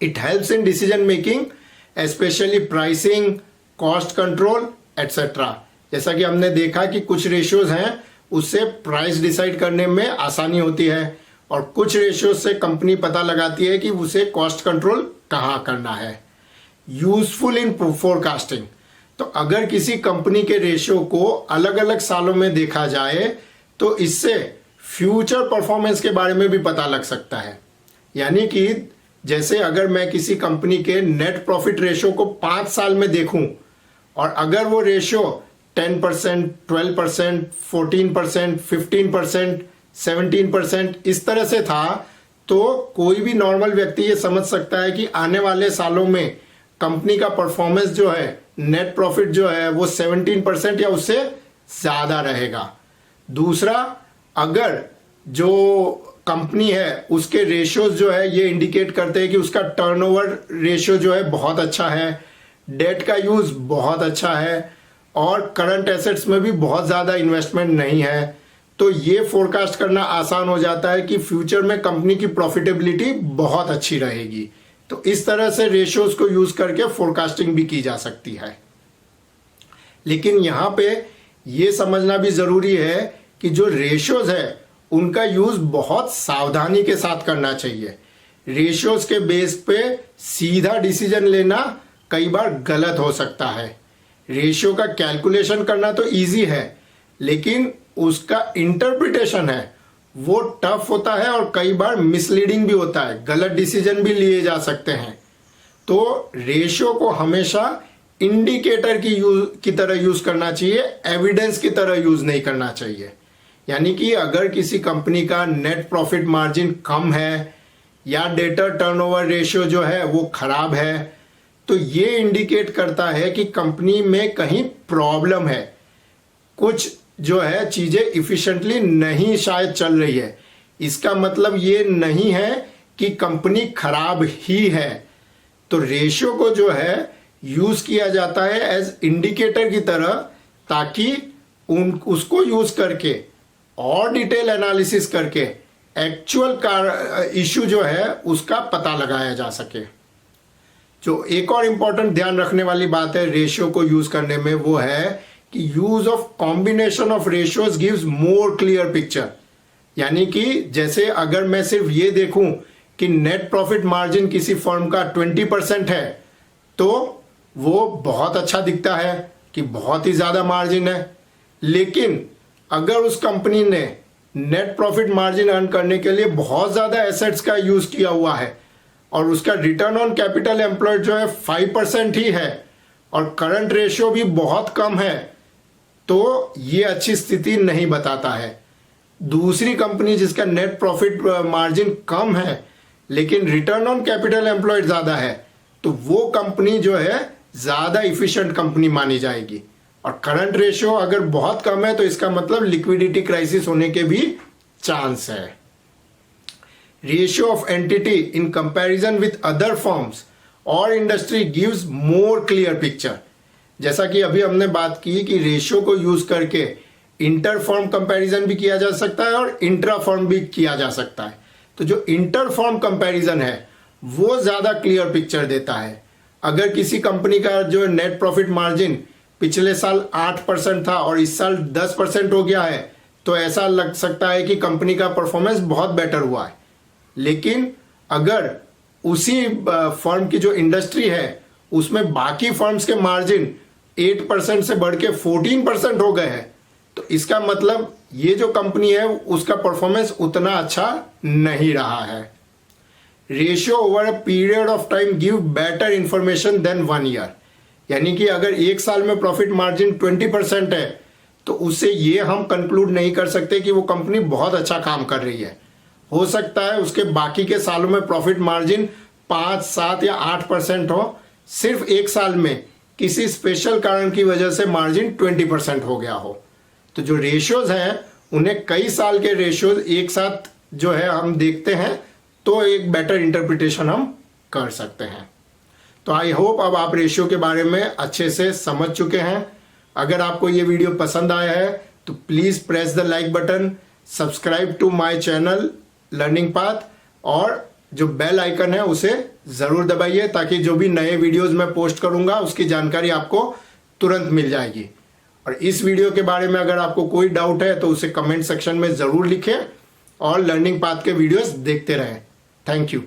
It helps in decision making specially pricing, cost control etcetera. जैसा कि हमने देखा कि कुछ रेशियोज हैं उससे प्राइस डिसाइड करने में आसानी होती है और कुछ रेशियोज से कंपनी पता लगाती है कि उसे कॉस्ट कंट्रोल कहाँ करना है। यूजफुल इन फोरकास्टिंग, तो अगर किसी कंपनी के रेशियो को अलग अलग सालों में देखा जाए तो इससे फ्यूचर परफॉर्मेंस के बारे में भी पता लग सकता है। यानी कि जैसे अगर मैं किसी कंपनी के नेट प्रॉफिट रेशियो को 5 साल में देखूं और अगर वो रेशियो 10%, 12%, 14%, 15%, 17% इस तरह से था तो कोई भी नॉर्मल व्यक्ति ये समझ सकता है कि आने वाले सालों में कंपनी का परफॉर्मेंस जो है, नेट प्रॉफिट जो है वो 17% या उससे ज़्यादा रहेगा। दूसरा, अगर जो कंपनी है उसके रेशियोज जो है ये इंडिकेट करते हैं कि उसका टर्नओवर रेशियो जो है बहुत अच्छा है, डेट का यूज़ बहुत अच्छा है और करंट एसेट्स में भी बहुत ज़्यादा इन्वेस्टमेंट नहीं है, तो ये फोरकास्ट करना आसान हो जाता है कि फ्यूचर में कंपनी की प्रॉफिटेबिलिटी बहुत अच्छी रहेगी। तो इस तरह से रेशियोज को यूज़ करके फोरकास्टिंग भी की जा सकती है। लेकिन यहाँ पे ये समझना भी ज़रूरी है कि जो रेशियोज है उनका यूज़ बहुत सावधानी के साथ करना चाहिए। रेशियोज के बेस पे सीधा डिसीजन लेना कई बार गलत हो सकता है। रेशियो का कैलकुलेशन करना तो इजी है लेकिन उसका इंटरप्रिटेशन है वो टफ होता है और कई बार मिसलीडिंग भी होता है, गलत डिसीजन भी लिए जा सकते हैं। तो रेशियो को हमेशा इंडिकेटर की तरह यूज करना चाहिए, एविडेंस की तरह यूज नहीं करना चाहिए। यानी कि अगर किसी कंपनी का नेट प्रॉफिट मार्जिन कम है या डेटर टर्नओवर रेशियो जो है वो खराब है, तो ये इंडिकेट करता है कि कंपनी में कहीं प्रॉब्लम है, कुछ जो है चीजें इफिशिएंटली नहीं शायद चल रही है। इसका मतलब ये नहीं है कि कंपनी खराब ही है। तो रेशियो को जो है यूज किया जाता है एज इंडिकेटर की तरह, ताकि उसको यूज करके और डिटेल एनालिसिस करके एक्चुअल इश्यू जो है उसका पता लगाया जा सके। जो एक और इंपॉर्टेंट ध्यान रखने वाली बात है रेशियो को यूज करने में, वो है कि use of combination of ratios gives more clear picture. यानी कि जैसे अगर मैं सिर्फ ये देखूं कि नेट प्रॉफिट मार्जिन किसी फर्म का 20% है, तो वो बहुत अच्छा दिखता है कि बहुत ही ज्यादा मार्जिन है। लेकिन अगर उस कंपनी ने नेट प्रॉफिट मार्जिन अर्न करने के लिए बहुत ज्यादा एसेट्स का यूज किया हुआ है और उसका रिटर्न ऑन कैपिटल एम्प्लॉयड जो है 5% ही है और करंट रेशियो भी बहुत कम है, तो ये अच्छी स्थिति नहीं बताता है। दूसरी कंपनी जिसका नेट प्रॉफिट मार्जिन कम है लेकिन रिटर्न ऑन कैपिटल एम्प्लॉयड ज्यादा है, तो वो कंपनी जो है ज्यादा इफिशिएंट कंपनी मानी जाएगी। और करंट रेशियो अगर बहुत कम है तो इसका मतलब लिक्विडिटी क्राइसिस होने के भी चांस है। Ratio of entity in comparison with other firms और industry gives more clear picture. जैसा कि अभी हमने बात की कि रेशियो को यूज करके इंटर फर्म कंपैरिजन भी किया जा सकता है और इंट्रा फर्म भी किया जा सकता है। तो जो इंटर फर्म कंपैरिजन है वो ज्यादा क्लियर पिक्चर देता है। अगर किसी कंपनी का जो नेट प्रॉफिट मार्जिन पिछले साल 8% था और इस साल 10% हो गया है, तो ऐसा लग सकता है कि कंपनी का परफॉर्मेंस बहुत बेटर हुआ है। लेकिन अगर उसी फर्म की जो इंडस्ट्री है उसमें बाकी फर्म्स के मार्जिन 8% से बढ़ के 14% हो गए हैं, तो इसका मतलब ये जो कंपनी है उसका परफॉर्मेंस उतना अच्छा नहीं रहा है। Ratio over a period of time give better information than 1 year. यानी कि अगर एक साल में प्रॉफिट मार्जिन 20% है, तो उससे ये हम कंक्लूड नहीं कर सकते कि वो कंपनी बहुत अच्छा काम कर रही है। हो सकता है उसके बाकी के सालों में प्रॉफिट मार्जिन 5, 7 या 8% हो, सिर्फ एक साल में किसी स्पेशल कारण की वजह से मार्जिन 20% हो गया हो। तो जो रेशियोज हैं उन्हें कई साल के रेशियोज एक साथ जो है हम देखते हैं, तो एक बेटर इंटरप्रिटेशन हम कर सकते हैं। तो आई होप अब आप रेशियो के बारे में अच्छे से समझ चुके हैं। अगर आपको ये वीडियो पसंद आया है तो please press the like button, subscribe to my channel learning path, और जो बेल आइकन है उसे जरूर दबाइए ताकि जो भी नए वीडियोस मैं पोस्ट करूंगा उसकी जानकारी आपको तुरंत मिल जाएगी। और इस वीडियो के बारे में अगर आपको कोई डाउट है तो उसे कमेंट सेक्शन में जरूर लिखें और लर्निंग पाथ के वीडियोस देखते रहें। Thank you.